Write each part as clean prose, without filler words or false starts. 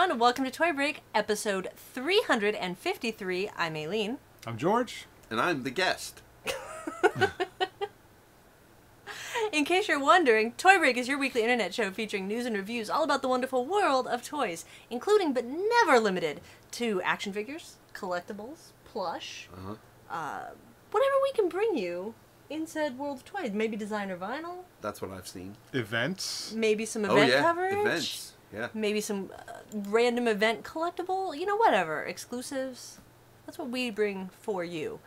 everyone, and welcome to Toy Break, episode 353. I'm Aileen. I'm George. And I'm the guest. In case you're wondering, Toy Break is your weekly internet show featuring news and reviews all about the wonderful world of toys, including but never limited to action figures, collectibles, plush, whatever we can bring you in said world of toys. Maybe designer vinyl. That's what I've seen. Events. Maybe some event coverage. Events. Yeah. Maybe some random event collectible. You know, whatever. Exclusives. That's what we bring for you.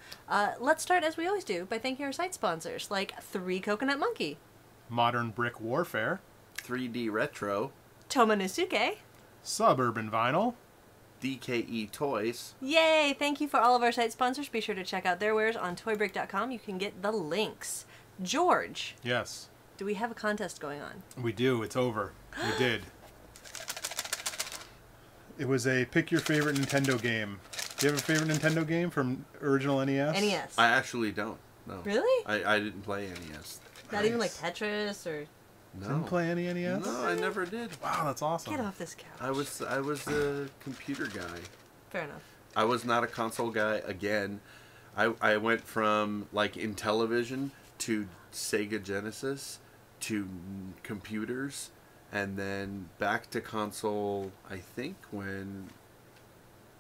Let's start, as we always do, by thanking our site sponsors, like 3 Coconut Monkey, Modern Brick Warfare, 3D Retro, Tomonosuke, Suburban Vinyl, DKE Toys. Yay! Thank you for all of our site sponsors. Be sure to check out their wares on toybreak.com. You can get the links. George, yes, do we have a contest going on? we do. It's over. We did. It was a pick your favorite Nintendo game. Do you have a favorite Nintendo game from original NES? NES. I actually don't. No. Really? I didn't play NES. Not even like Tetris or... No. Didn't play any NES? No, I never did. Wow, that's awesome. Get off this couch. I was a computer guy. Fair enough. I was not a console guy again. I went from like Intellivision to Sega Genesis to computers and then back to console, I think when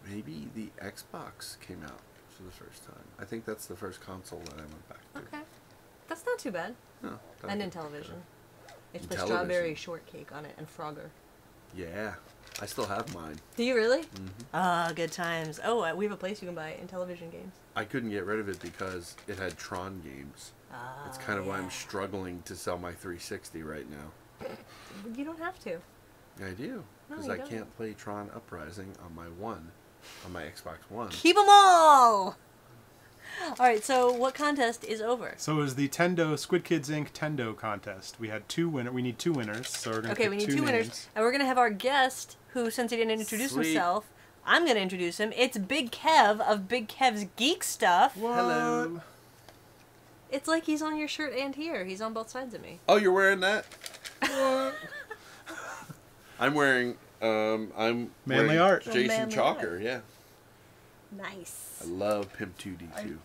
maybe the Xbox came out for the first time. I think that's the first console that I went back to. Okay. That's not too bad. No. And Intellivision. It's the Intellivision. strawberry shortcake on it and Frogger. Yeah. I still have mine. Do you really? Mm-hmm. Ah, good times. Oh, we have a place you can buy Intellivision games. I couldn't get rid of it because it had Tron games. That's kind of why I'm struggling to sell my 360 right now. You don't have to. I do. No, Because you I don't. can't play Tron Uprising on my Xbox One. Keep them all! Alright, so what contest is over? So it was the Tendo Squid Kids Inc. Tendo contest. We had we need 2 winners, so we're going to Okay, we need 2 winners. And we're going to have our guest, who, since he didn't introduce Sweet. himself, I'm going to introduce him. It's Big Kev of Big Kev's Geek Stuff. What? Hello. It's like he's on your shirt and here. He's on both sides of me. Oh, you're wearing that? What? I'm wearing Manly wearing art. Jason Manly Chalker, art. yeah. Nice. I love Pimp 2D2.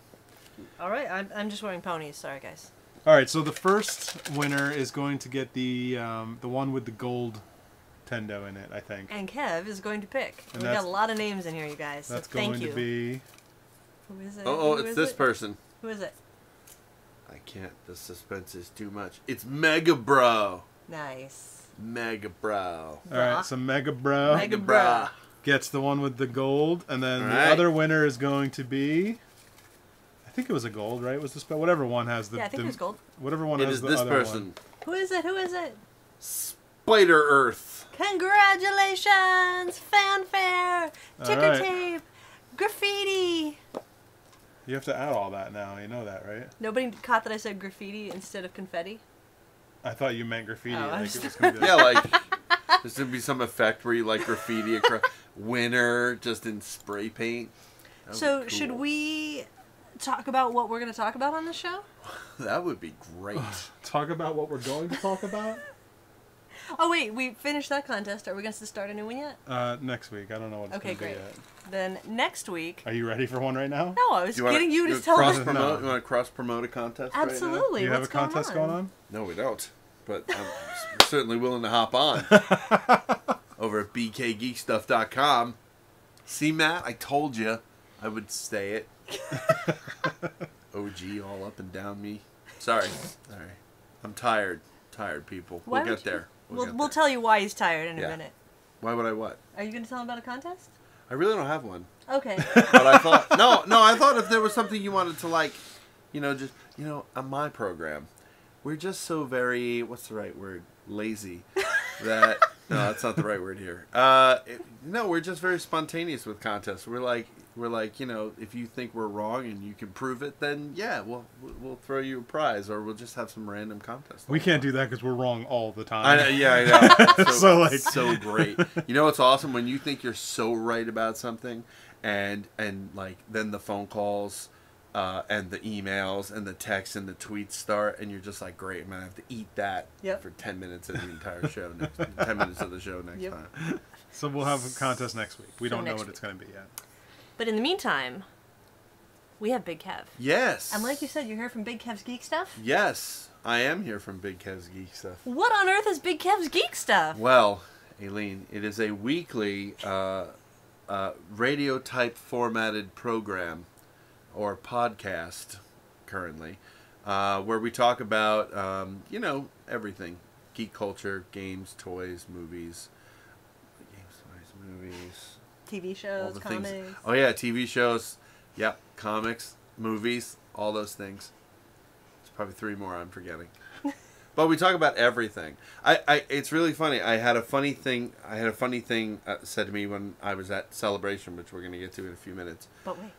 Alright, I'm just wearing ponies. Sorry, guys. All right, so the first winner is going to get the one with the gold Tendo in it, I think. And Kev is going to pick. And We got a lot of names in here, you guys. That's so thank going you. to be... Who is it? Oh, Who it's is this it? person. Who is it? I can't. The suspense is too much. It's Mega Bro. Nice. Mega Bro. All right, so Mega Bro Mega Bro. gets the one with the gold, and then All the right. other winner is going to be... I think it was a gold, right? Was the spell? Whatever one has the... Yeah, I think the, it was gold. Whatever one It has is the this other person. one. Who is it? Who is it? Spider Earth. Congratulations! Fanfare! Ticker right. tape! Graffiti! You have to add all that now. You know that, right? Nobody caught that I said graffiti instead of confetti? I thought you meant graffiti. Oh, I like was- it was gonna be Yeah, like there's gonna be some effect where you like graffiti across winner just in spray paint. That would So, be should cool. we talk about what we're going to talk about on the show? That would be great. Talk about what we're going to talk about Oh, wait, we finished that contest. Are we going to start a new one yet? next week. I don't know what it's Okay, going to be great. yet. Then next week... Are you ready for one right now? No, I was getting you to tell cross us. promote. No. You want to cross promote a contest? Absolutely. Do you have a What's contest going on? No, we don't. But I'm certainly willing to hop on over at bkgeekstuff.com. See, Matt, I told you I would stay it. OG all up and down me. Sorry. I'm tired. Tired, people. Why We'll would get you- there. We'll tell you why he's tired in a Yeah. minute. Why would I what? Are you going to tell him about a contest? I really don't have one. Okay. But I thought I thought if there was something you wanted to like, just on my program, we're just so very, what's the right word? Lazy. That no, that's not the right word here. No, we're just very spontaneous with contests. We're like, if you think we're wrong and you can prove it, then yeah, we'll throw you a prize, or we'll just have some random contest. We can't do that because we're wrong all the time. I know. It's So, so great. You know what's awesome? When you think you're so right about something, and like then the phone calls, and the emails and the texts and the tweets start, and you're just like, great, I'm gonna have to eat that Yep. for 10 minutes of the entire show. 10 minutes of the show next Yep. time. So we'll have a contest next week. We So don't know next what week. it's going to be yet. But in the meantime, we have Big Kev. Yes. And like you said, you're here from Big Kev's Geek Stuff? Yes, I am here from Big Kev's Geek Stuff. What on earth is Big Kev's Geek Stuff? Well, Aileen, it is a weekly radio type formatted program or podcast currently where we talk about, everything. Geek culture, games, toys, movies. TV All shows, the comics. things. Oh, yeah, TV shows. Yep, comics, movies, all those things. There's probably 3 more I'm forgetting. But we talk about everything. It's really funny. I had a funny thing said to me when I was at Celebration, which we're going to get to in a few minutes. But wait.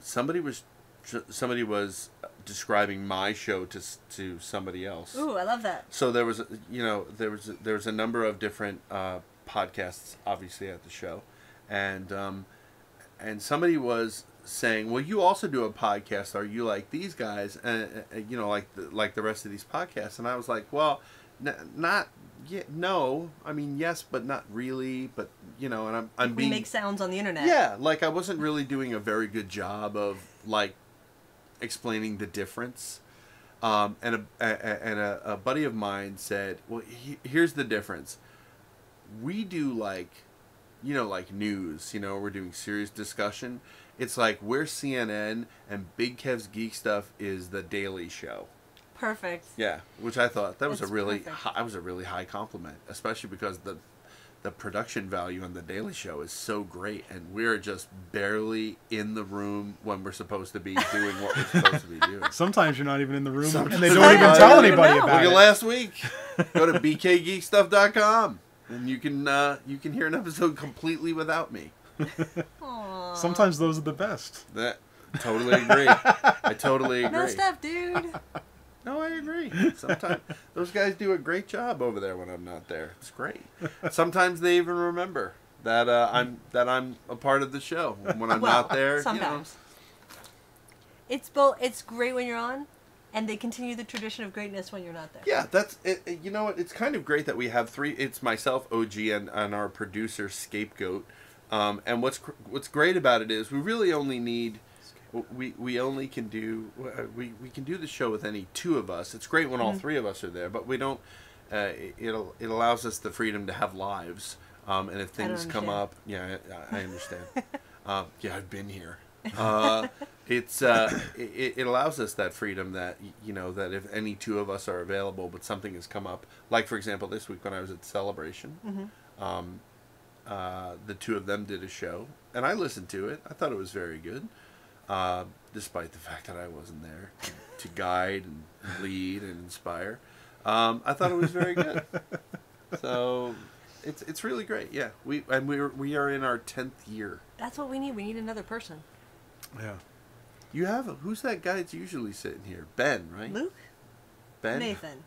Somebody was describing my show to somebody else. Ooh, I love that. So there was a number of different podcasts obviously at the show, and somebody was saying, well, you also do a podcast. Are you like these guys? Like the rest of these podcasts? And I was like, well, not yet. No, I mean, yes, but not really. But and I'm We make sounds on the internet. Yeah, like I wasn't really doing a very good job of like explaining the difference. And a buddy of mine said, well, here's the difference. We do like news, we're doing serious discussion. It's like we're CNN and Big Kev's Geek Stuff is the Daily Show. Perfect. Yeah, which I thought that was That's a really perfect. high compliment, especially because the production value on the Daily Show is so great, and we're just barely in the room when we're supposed to be doing what we're supposed to be doing. Sometimes you're not even in the room, Sometimes and they don't even tell anybody know. about Look it. at last week. Go to bkgeekstuff.com, and you can hear an episode completely without me. Aww. Sometimes those are the best. That totally agree. I totally agree. No stuff, dude. No, I agree. Sometimes those guys do a great job over there when I'm not there. It's great. Sometimes they even remember that I'm a part of the show when I'm not there. Sometimes. It's both. It's great when you're on, and they continue the tradition of greatness when you're not there. Yeah, that's it. You know what? It's kind of great that we have 3. It's myself, OG, and our producer Scapegoat. And what's great about it is we really only need. We only can do we can do the show with any 2 of us. It's great when all 3 of us are there, but we don't. It allows us the freedom to have lives. And if things come up, yeah, I understand. Yeah, I've been here. It allows us that freedom that that if any 2 of us are available, but something has come up, like for example this week when I was at Celebration, the 2 of them did a show, and I listened to it. I thought it was very good. Despite the fact that I wasn't there to guide and lead and inspire, I thought it was very good. So it's really great. Yeah, we are in our 10th year. That's what we need. We need another person. Yeah. You have who's that guy that's usually sitting here? Ben, right? Luke, Ben. Nathan,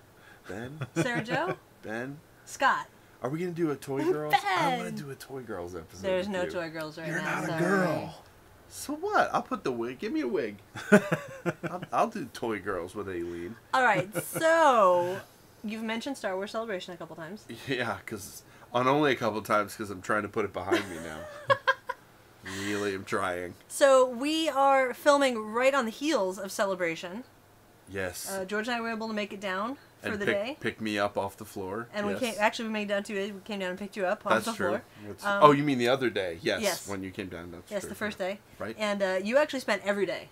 Ben. Sarah Jo, Ben. Scott. Are we gonna do a Toy Girls? I want to do a Toy Girls episode. There's no with you. toy girls right You're now. not a sorry. girl. So what? I'll put the wig. Give me a wig. I'll do Toy Girls with Aileen. All right. So you've mentioned Star Wars Celebration a couple times. Yeah, only a couple times because I'm trying to put it behind me now. Really, I'm trying. So we are filming right on the heels of Celebration. Yes. George and I were able to make it down for And the day. pick me up off the floor. And yes. we made it down 2 days. We came down and picked you up off That's the true. floor. Oh, you mean the other day? Yes. Yes. When you came down. That's Yes, true. the first day. Right. And you actually spent every day.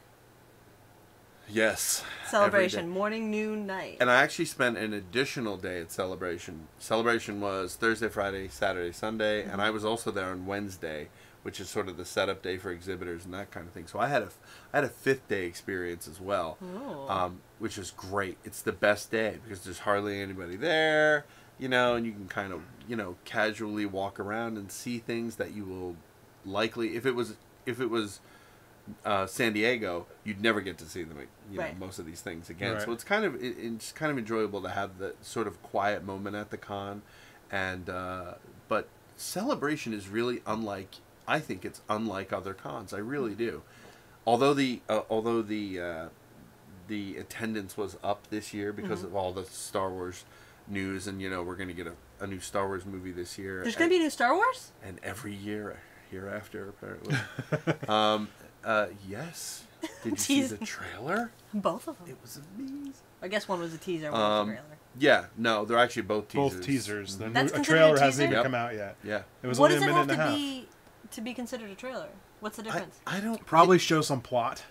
Yes. Celebration, every day. morning, noon, night. And I actually spent an additional day at Celebration. Celebration was Thursday, Friday, Saturday, Sunday, and I was also there on Wednesday, which is sort of the setup day for exhibitors and that kind of thing. So I had a 5th day experience as well, which is great. It's the best day because there's hardly anybody there, and you can kind of, casually walk around and see things that you will likely, if it was San Diego, you'd never get to see them, Right. most of these things again. Right. So it's kind of enjoyable to have the sort of quiet moment at the con, and but Celebration is really unlike. I think it's unlike other cons. I really do. Although the attendance was up this year because of all the Star Wars news, and we're going to get a new Star Wars movie this year. There's going to be a new Star Wars? And every year hereafter, apparently. Yes. Did you see the trailer? Both of them. It was amazing. I guess one was a teaser, one was a trailer. Yeah, no, they're actually both teasers. Both teasers. The That's a considered trailer a hasn't teaser? even come out yet. Yeah. It was What only does a it minute have and a to half. be to be considered a trailer? What's the difference? I don't... Probably show some plot.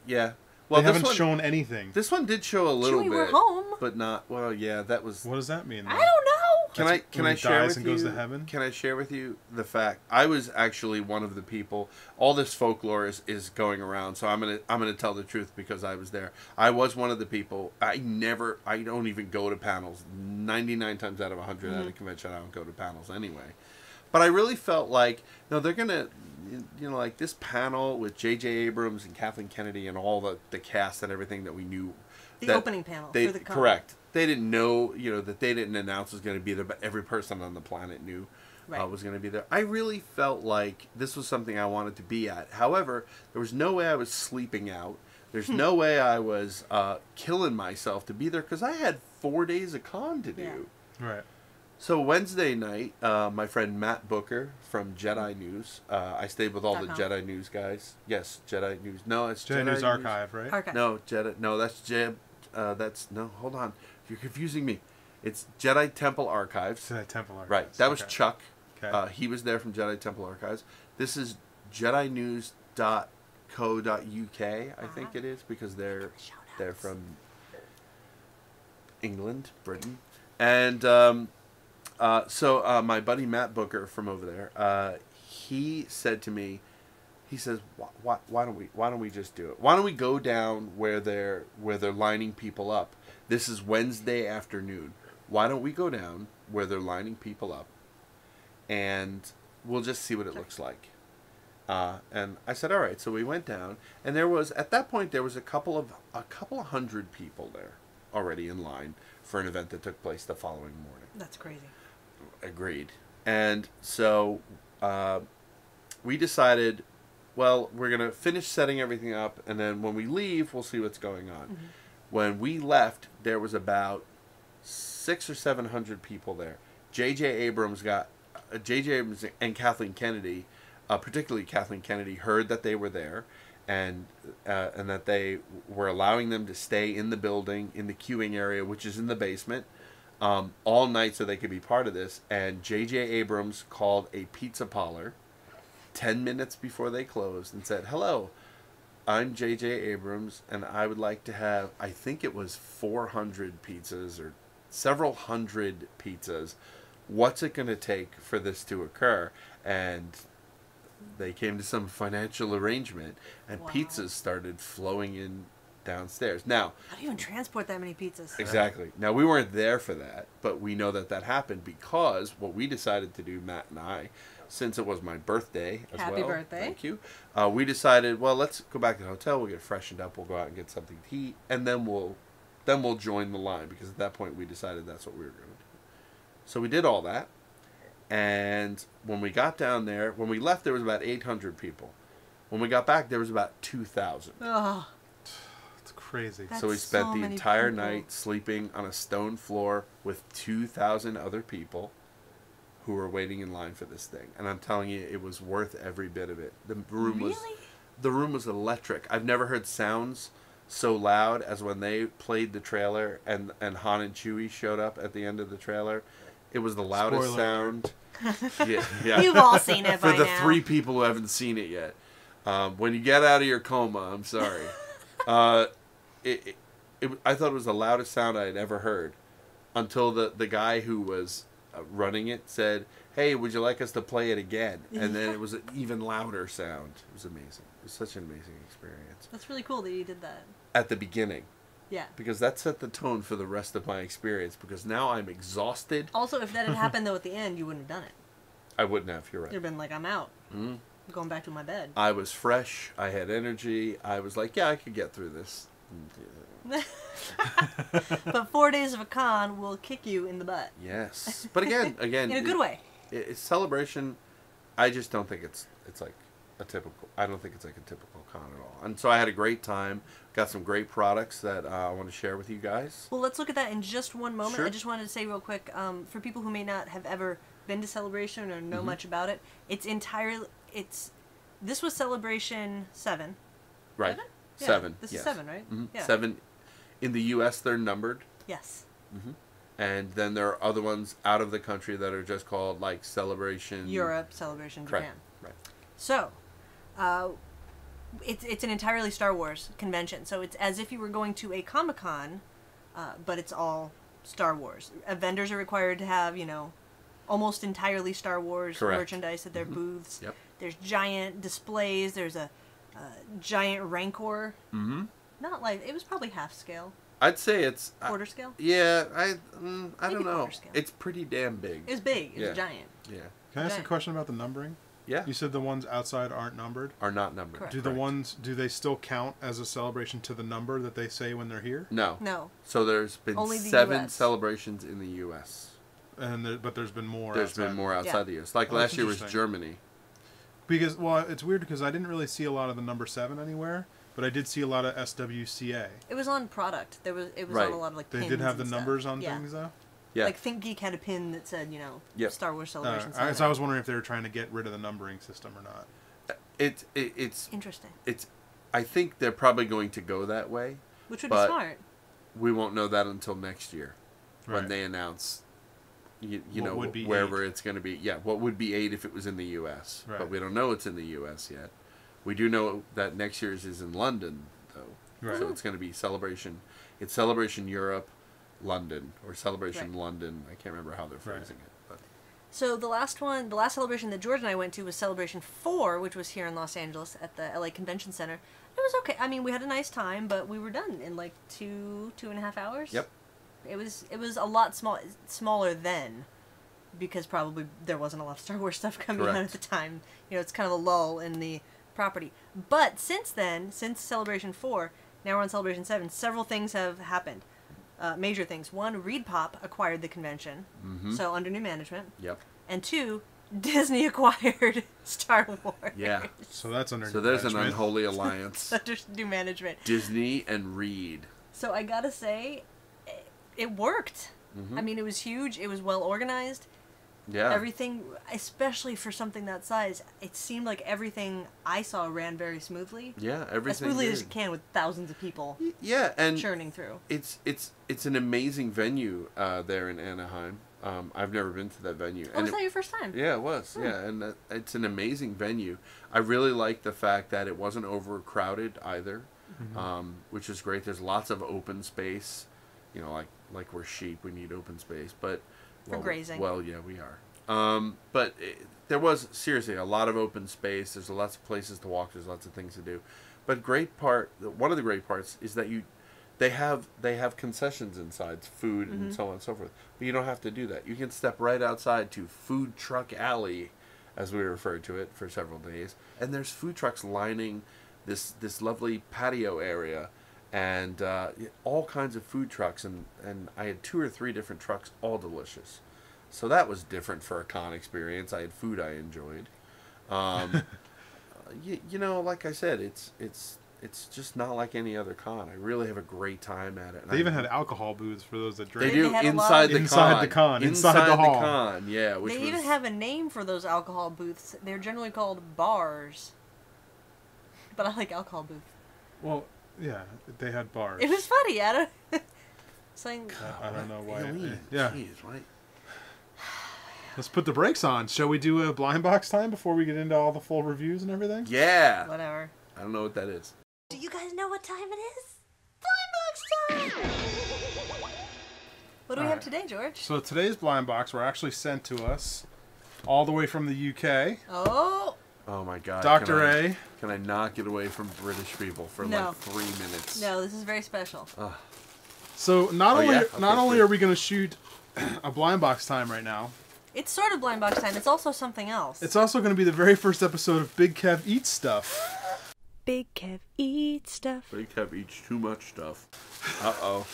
Yeah. Well, They this haven't one, shown anything. This one did show a little Chewie, bit. we're home. But not... Well, yeah, that was... What does that mean? I then? don't know. Can When I he share dies with and you? goes to heaven? Can I share with you the fact I was actually one of the people? All this folklore is going around, so I'm gonna tell the truth because I was there. I was one of the people. I don't even go to panels. 99 times out of 100 at a convention, I don't go to panels anyway. But I really felt like they're gonna, like this panel with J.J. Abrams and Kathleen Kennedy and all the cast and everything that we knew. The opening panel for the con. Correct. They didn't know, that they didn't announce was going to be there, but every person on the planet knew was going to be there. I really felt like this was something I wanted to be at. However, there was no way I was sleeping out. There's no way I was killing myself to be there because I had 4 days of con to do. Yeah. Right. So Wednesday night, my friend Matt Booker from Jedi News. I stayed with all the Jedi News guys. Yes, Jedi News. No, it's Jedi News Archive, right? Archive. No, Jedi. No, that's Jeb. No. Hold on, you're confusing me. It's Jedi Temple Archives. Jedi Temple Archives. Right. That was okay. Chuck. Okay. He was there from Jedi Temple Archives. This is JediNews.co.uk. I think it is because they're from England, Britain, and so my buddy Matt Booker from over there, he said to me, he says, why don't we just do it? Why don't we go down where they're lining people up? This is Wednesday afternoon. Why don't we go down where they're lining people up, and we'll just see what it looks like. And I said, all right. So we went down, and at that point there was a couple of hundred people there already in line for an event that took place the following morning. That's crazy. Agreed. And so we decided, well, we're going to finish setting everything up, and then when we leave, we'll see what's going on. Mm-hmm. When we left, there was about 600 or 700 people there. J.J. Abrams and Kathleen Kennedy, particularly Kathleen Kennedy, heard that they were there, and that they were allowing them to stay in the building, in the queuing area, which is in the basement, all night so they could be part of this. And J.J. Abrams called a pizza parlor 10 minutes before they closed and said, hello, I'm J.J. Abrams, and I would like to have, I think it was 400 pizzas or several hundred pizzas. What's it going to take for this to occur? And they came to some financial arrangement, and pizzas started flowing in downstairs. Now, how do you even transport that many pizzas? Exactly. Now, we weren't there for that, but we know that happened because what we decided to do, Matt and I, since it was my birthday as well. Happy birthday. Thank you. We decided, well, let's go back to the hotel, we'll get freshened up, we'll go out and get something to eat, and then we'll join the line, because at that point we decided that's what we were going to do. So we did all that, and when we got down there, when we left, there was about 800 people. When we got back, there was about 2,000. Oh. It's crazy. So we spent the entire night sleeping on a stone floor with 2,000 other people who were waiting in line for this thing. And I'm telling you, it was worth every bit of it. The room was electric. I've never heard sounds so loud as when they played the trailer and Han and Chewie showed up at the end of the trailer. It was the loudest sound. Yeah. You've all seen it by now. For the 3 people who haven't seen it yet. When you get out of your coma, I'm sorry. I thought it was the loudest sound I had ever heard until the guy who was running it said, hey, would you like us to play it again? And then it was an even louder sound. It was amazing. It was such an amazing experience. That's really cool that you did that. At the beginning. Yeah. Because that set the tone for the rest of my experience, because now I'm exhausted. Also, if that had happened, though, at the end, you wouldn't have done it. I wouldn't have, you're right. You'd have been like, I'm out. Mm-hmm. I'm going back to my bed. I was fresh. I had energy. I was like, yeah, I could get through this. But 4 days of a con will kick you in the butt. Yes. But again. in a good way. It's celebration. I just don't think it's like a typical. I don't think it's like a typical con at all. And so I had a great time. Got some great products that I want to share with you guys. Well, let's look at that in just one moment. Sure. I just wanted to say real quick, for people who may not have ever been to Celebration or know much about it, this was Celebration 7. Right. 7? Yeah, 7. This yes. is 7, right? Mm-hmm. Yeah. 7. In the U.S., they're numbered. Yes. Mm-hmm. And then there are other ones out of the country that are just called like Celebration Europe, Celebration Correct. Japan. Right. So, it's an entirely Star Wars convention. So it's as if you were going to a Comic-Con, but it's all Star Wars. Vendors are required to have, almost entirely Star Wars Correct. merchandise at their booths. Yep. There's giant displays. There's a giant Rancor. Mm-hmm. Not like, it was probably half scale. I'd say it's Quarter scale? Yeah, I don't know. quarter scale. It's pretty damn big. It was big. It Yeah. was giant. Yeah. Can I ask a Giant. question about the numbering? Yeah. You said the ones outside aren't numbered. Are not numbered. Correct. Do they still count as a celebration to the number that they say when they're here? No. No. So there's been Only the 7 US. celebrations in the U.S. But there's been more. There's outside. been more outside Yeah. the U.S. Like Oh, last that's year was interesting. Germany. Because it's weird because I didn't really see a lot of the number 7 anywhere, but I did see a lot of SWCA. It was on product. It was Right. on a lot of like They pins did have the and stuff. numbers on Yeah. things though. Yeah. Like Think Geek had a pin that said, Yep. Star Wars Celebration. So I 7. was wondering if they were trying to get rid of the numbering system or not. It's Interesting. I think they're probably going to go that way. Which would but- be smart. We won't know that until next year when Right. they announce you What know would be wherever 8. it's going to be. Yeah, what would be 8 if it was in the U.S. Right. But we don't know it's in the U.S. yet. We do know that next year's is in London though. Right. So it's going to be Celebration. It's Celebration Europe, London, or Celebration Right. London. I can't remember how they're phrasing it. But So the last celebration that George and I went to was Celebration 4, which was here in Los Angeles at the LA Convention Center. It was okay. I mean, we had a nice time, but we were done in like 2.5 hours. Yep. It was a lot smaller then, because probably there wasn't a lot of Star Wars stuff coming out at Correct. the time. It's kind of a lull in the property. But since then, since Celebration 4, now we're on Celebration 7, several things have happened. Major things. One, Reed Pop acquired the convention, so under new management. Yep. And 2, Disney acquired Star Wars. Yeah. So that's under. So there's an management. unholy alliance. Under new management. Disney and Reed. So I gotta say, it worked. I mean, it was huge. It was well organized. Yeah. Everything, especially for something that size, it seemed like everything I saw ran very smoothly. Yeah, As everything. smoothly did. as it can with thousands of people Yeah, and churning through. it's an amazing venue there in Anaheim. I've never been to that venue. Oh, was that your first time? Yeah, it was. Yeah, and it's an amazing venue. I really like the fact that it wasn't overcrowded either, which is great. There's lots of open space. Like we're sheep, we need open space. But For grazing. Well, yeah, we are. But there was seriously a lot of open space. There's lots of places to walk. There's lots of things to do. But one of the great parts is that they have concessions inside, food and so on and so forth. But you don't have to do that. You can step right outside to Food Truck Alley, as we referred to it for several days. And there's food trucks lining this lovely patio area, and all kinds of food trucks. And I had 2 or 3 different trucks, all delicious. So that was different for a con experience. I had food I enjoyed. Like I said, it's just not like any other con. I really have a great time at it. And They even had alcohol booths for those that They drink. do They had a lot inside of- the Inside con. the con, inside Inside the hall. con, yeah. Which They was, even have a name for those alcohol booths. They're generally called bars. But I like alcohol booth. Well, yeah, they had bars. It was funny, Adam. Saying, I don't know why. Eileen, Yeah. Jeez, why? Let's put the brakes on. Shall we do a blind box time before we get into all the full reviews and everything? Yeah. whatever. I don't know what that is. Do you guys know what time it is? Blind box time! What do we have Alright. today, George? So today's blind box were actually sent to us all the way from the UK. Oh! Oh my God. Dr. A. Can I not get away from British people for No. like 3 minutes? No, this is very special. So not Oh, only yeah? Okay, not only sure. are we going to shoot a blind box time right now, It's sort of blind box time. It's also something else. it's also going to be the very first episode of Big Kev Eats Stuff. Big Kev eats stuff. Big Kev eats too much stuff. Uh-oh.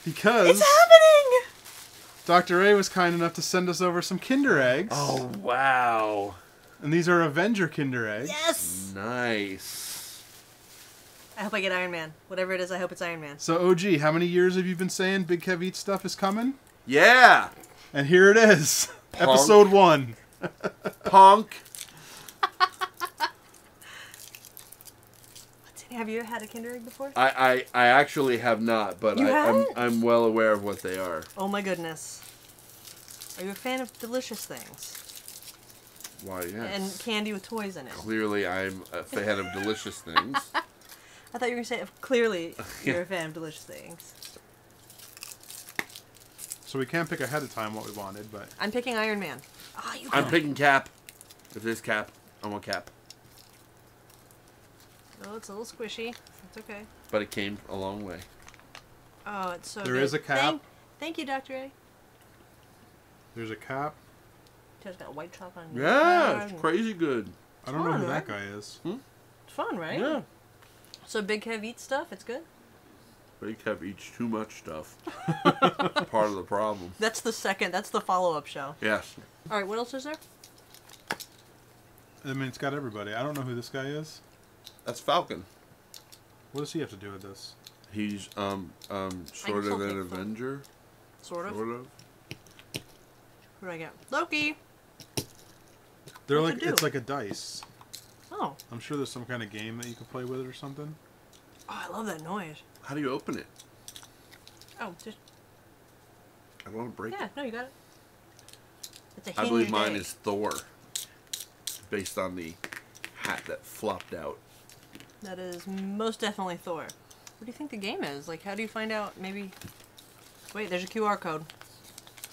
Because It's happening! Dr. A was kind enough to send us over some Kinder eggs. Oh, wow. And these are Avenger Kinder Eggs. Yes! Nice. I hope I get Iron Man. Whatever it is, I hope it's Iron Man. So, OG, how many years have you been saying Big Kev Eats Stuff is coming? Yeah. And here it is. Punk. Episode 1. Punk. Have you had a Kinder Egg before? I actually have not, but You haven't? I'm well aware of what they are. Oh my goodness. Are you a fan of delicious things? Why, yes. And candy with toys in it? Clearly, I'm a fan of delicious things. I thought you were going to say, clearly, you're a fan of delicious things. So we can't pick ahead of time what we wanted, but... I'm picking Iron Man. Ah, you I'm got it. picking Cap. If there's Cap, I want Cap. Oh, it's a little squishy. It's okay. But it came a long way. Oh, it's so There good. is a cap. Thank you, Dr. A. There's a cap. Just got white chalk on Yeah, it. it's crazy good. I don't know who Fun, that right? guy is. It's fun, right? Yeah. So Big Kev eats stuff. It's good. Big Kev eats too much stuff. Part of the problem. That's the follow-up show. Yes. All right, what else is there? I mean, it's got everybody. I don't know who this guy is. That's Falcon. What does he have to do with this? He's sort of still an pick Avenger. Sort of. Sort of. Who do I get? Loki. They're What's like it do? it's like a dice. Oh. I'm sure there's some kind of game that you can play with it or something. Oh, I love that noise. How do you open it? Oh, just I don't want to break yeah. it. No, you got it. It's a I believe hinged mine egg. is Thor. Based on the hat that flopped out. That is most definitely Thor. What do you think the game is? Like, how do you find out? Maybe. Wait, there's a QR code.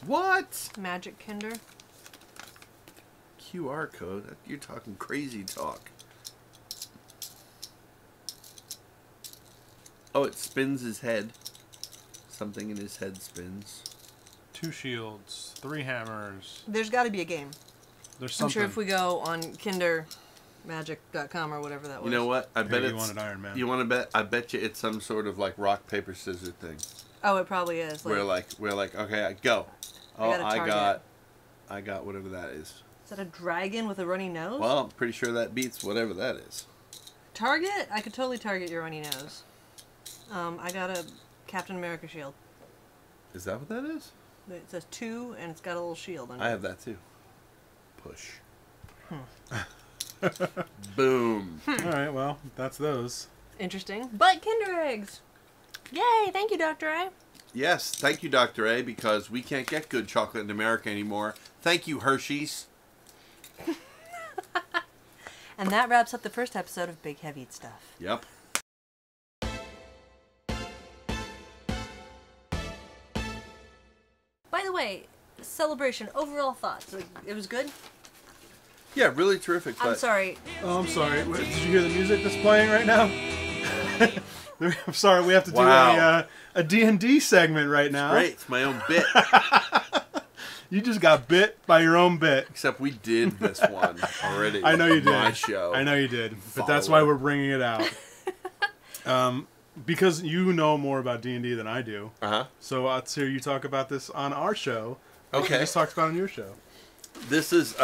What? Magic Kinder. QR code? You're talking crazy talk. Oh, it spins his head. Something in his head spins. 2 shields, 3 hammers. There's got to be a game. There's I'm something. sure if we go on kindermagic.com or whatever that was. You know what? I bet you it's. wanted Iron Man. You want to bet? I bet you it's some sort of like rock paper scissors thing. Oh, it probably is. We're like, okay, I go. I Oh, got a target. I got whatever that is. Is that a dragon with a runny nose? Well, I'm pretty sure that beats whatever that is. Target? I could totally target your runny nose. I got a Captain America shield. Is that what that is? It says 2, and it's got a little shield on it. I have that too. Push. Boom. All right, well, that's those. Interesting. But Kinder Eggs! Yay! Thank you, Dr. A. Yes, thank you, Dr. A, because we can't get good chocolate in America anymore. Thank you, Hershey's. And that wraps up the first episode of Big Kev Eats Stuff. Yep. By the way, celebration, overall thoughts. Like, it was good? Yeah, really terrific. I'm But sorry. Oh, I'm sorry. Did you hear the music that's playing right now? I'm sorry. We have to do Wow. a D&D segment right now. Great, it's my own bit. You just got bit by your own bit. Except we did this one already. I know you did. My show. I know you did. But that's why we're bringing it out. Because you know more about D&D than I do. Uh-huh. So let's hear you talk about this on our show. Like Okay. You just talked about on your show. This is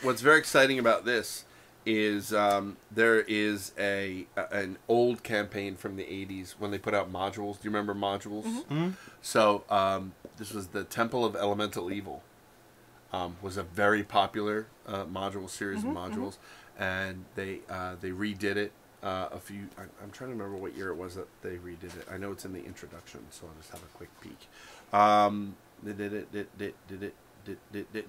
what's very exciting about this is there is an old campaign from the 80s when they put out modules. Do you remember modules? Mm-hmm. So this was the Temple of Elemental Evil. Was a very popular module series of modules, and they redid it a few. I'm trying to remember what year it was that they redid it. I know it's in the introduction, so I'll just have a quick peek. They did it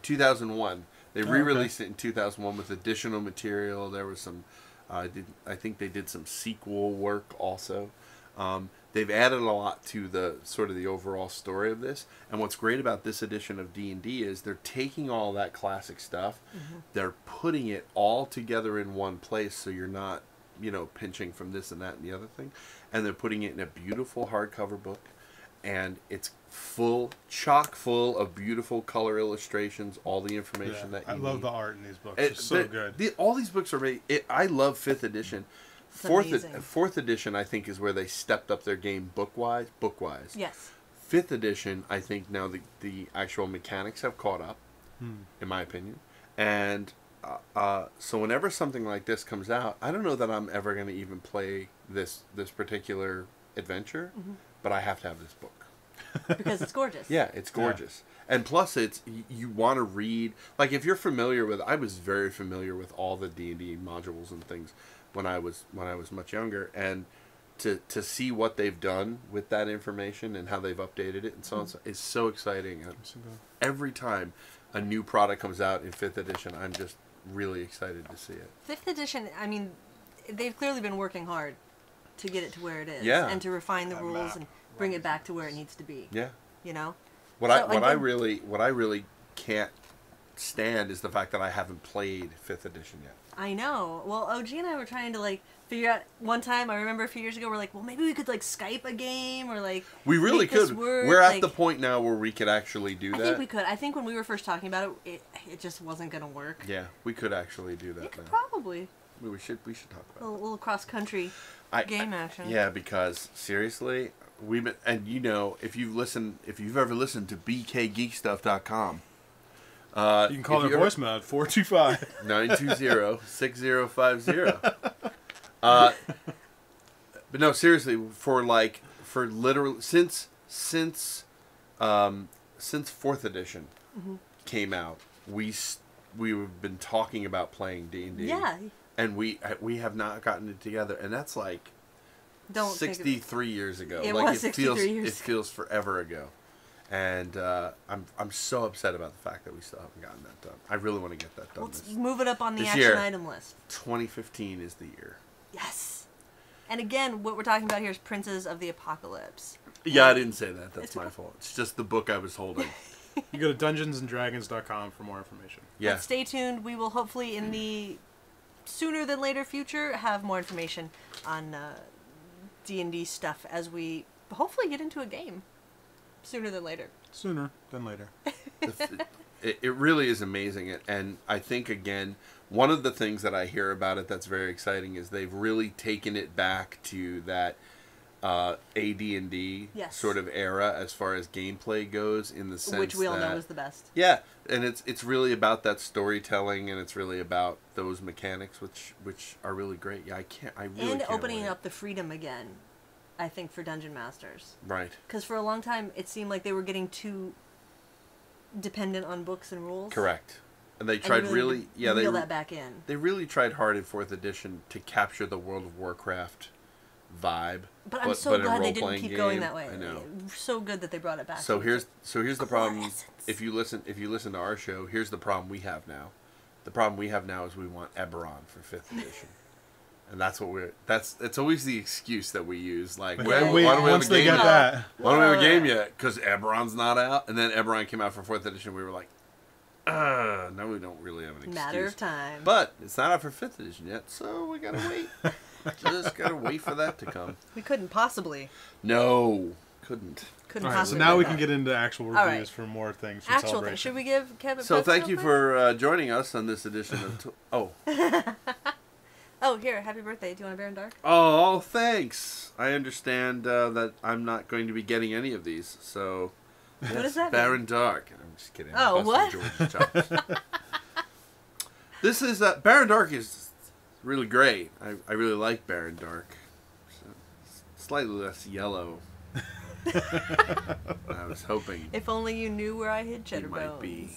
2001. They re-released it in 2001 with additional material. There was some, I think they did some sequel work also. They've added a lot to the sort of the overall story of this. And what's great about this edition of D&D is they're taking all that classic stuff, they're putting it all together in one place, so you're not, pinching from this and that and the other thing. And they're putting it in a beautiful hardcover book. And it's chock full of beautiful color illustrations, all the information that you need. I love the art in these books. It's so good. All these books are made. I love 5th edition. Amazing. Fourth edition, I think, is where they stepped up their game book-wise. Yes. 5th edition, I think now the actual mechanics have caught up, in my opinion. And so whenever something like this comes out, I don't know that I'm ever going to even play this particular adventure, but I have to have this book. Because it's gorgeous. Yeah, it's gorgeous. And plus, you want to read, like, if you're familiar with, I was very familiar with all the D&D modules and things when I was much younger, and to see what they've done with that information and how they've updated it and so on is so exciting. And every time a new product comes out in 5th edition, I'm just really excited to see it. 5th edition, I mean, they've clearly been working hard to get it to where it is. Yeah. And to refine the rules and bring it back to where it needs to be. Yeah. You know? What I really can't stand is the fact that I haven't played 5th edition yet. I know. Well, OG and I were trying to, like, figure out one time, I remember a few years ago, we're like, well, maybe we could, like, Skype a game or, like, we really make this could. work. We're at like, the point now where we could actually do that. I think we could. I think when we were first talking about it, it just wasn't going to work. Yeah, we could actually do that You could now. probably. We should talk A about little cross-country game action. Yeah, because seriously, we've been, and you know, if you've ever listened to bkgeekstuff.com, You can call their voicemail at 425 920-6050. But no, seriously, for literally since 4th edition came out, we've been talking about playing D&D. Yeah. And we have not gotten it together, and that's like 63 years ago. It like was 63 years It feels forever ago, and I'm so upset about the fact that we still haven't gotten that done. I really want to get that done. Let's move it up on the this action year. item list. 2015 is the year. Yes. And again, what we're talking about here is Princes of the Apocalypse. Yeah, I didn't say that. That's my fault. It's just the book I was holding. You go to dungeonsanddragons.com for more information. Yeah. But stay tuned. We will hopefully in the sooner than later future have more information on D&D stuff as we hopefully get into a game sooner than later. Sooner than later. It really is amazing. And I think, again, one of the things that I hear about it that's very exciting is they've really taken it back to that AD&D sort of era as far as gameplay goes, in the sense which we all know is the best. Yeah, and it's really about that storytelling, and it's really about those mechanics, which are really great. Yeah, I really and can't opening wait. up the freedom again, I think, for Dungeon Masters. Right. Because for a long time it seemed like they were getting too dependent on books and rules. Correct. And they tried reel that back in. They really tried hard in 4th edition to capture the World of Warcraft vibe. But I'm so in a glad they didn't role-playing keep game. going that way. I know. So good that they brought it back. So here's the problem. essence. If you listen to our show, here's the problem we have now. The problem we have now is we want Eberron for 5th edition. And it's always the excuse that we use. Like, why don't we have a once they game get yet? that. Why don't we have a game yet? Because Eberron's not out. And then Eberron came out for 4th edition. We were like, no, we don't really have an excuse. Matter of time. But it's not out for 5th edition yet, so we gotta wait. Just gotta wait for that to come. We couldn't possibly. No, couldn't. Couldn't All right, so possibly. now we can get into actual reviews right. for more things from Actual Celebration. thing. Should we give Kevin? So thank you for joining us on this edition of. Oh, here, happy birthday. Do you want a Baron Dark? Oh, thanks. I understand that I'm not going to be getting any of these, so. What does that Baron mean? Dark. I'm just kidding. Oh, I'm busting what? George's chops. This is Baron Dark is really great. I really like Baron Dark. Slightly less yellow. I was hoping. If only you knew where I hid cheddar might bones. be.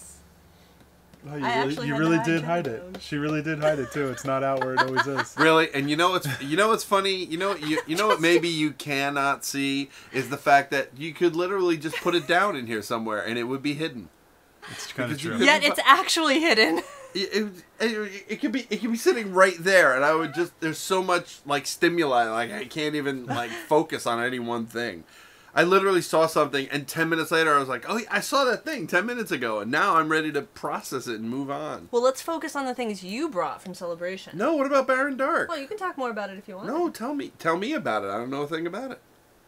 Oh, actually you had really to did hide hide it. those. She really did hide it too. It's not out where it always is. Really, and you know what's funny? You know what maybe you cannot see is the fact that you could literally just put it down in here somewhere and it would be hidden. It's kind of Because you true. could- Yet it's actually hidden. It could be sitting right there, and I would just there's so much like stimuli, like I can't even like focus on any one thing. I literally saw something, and 10 minutes later I was like, oh, I saw that thing 10 minutes ago, and now I'm ready to process it and move on. Well, let's focus on the things you brought from Celebration. No, what about Baron Dark? Well, you can talk more about it if you want. No, tell me about it. I don't know a thing about it.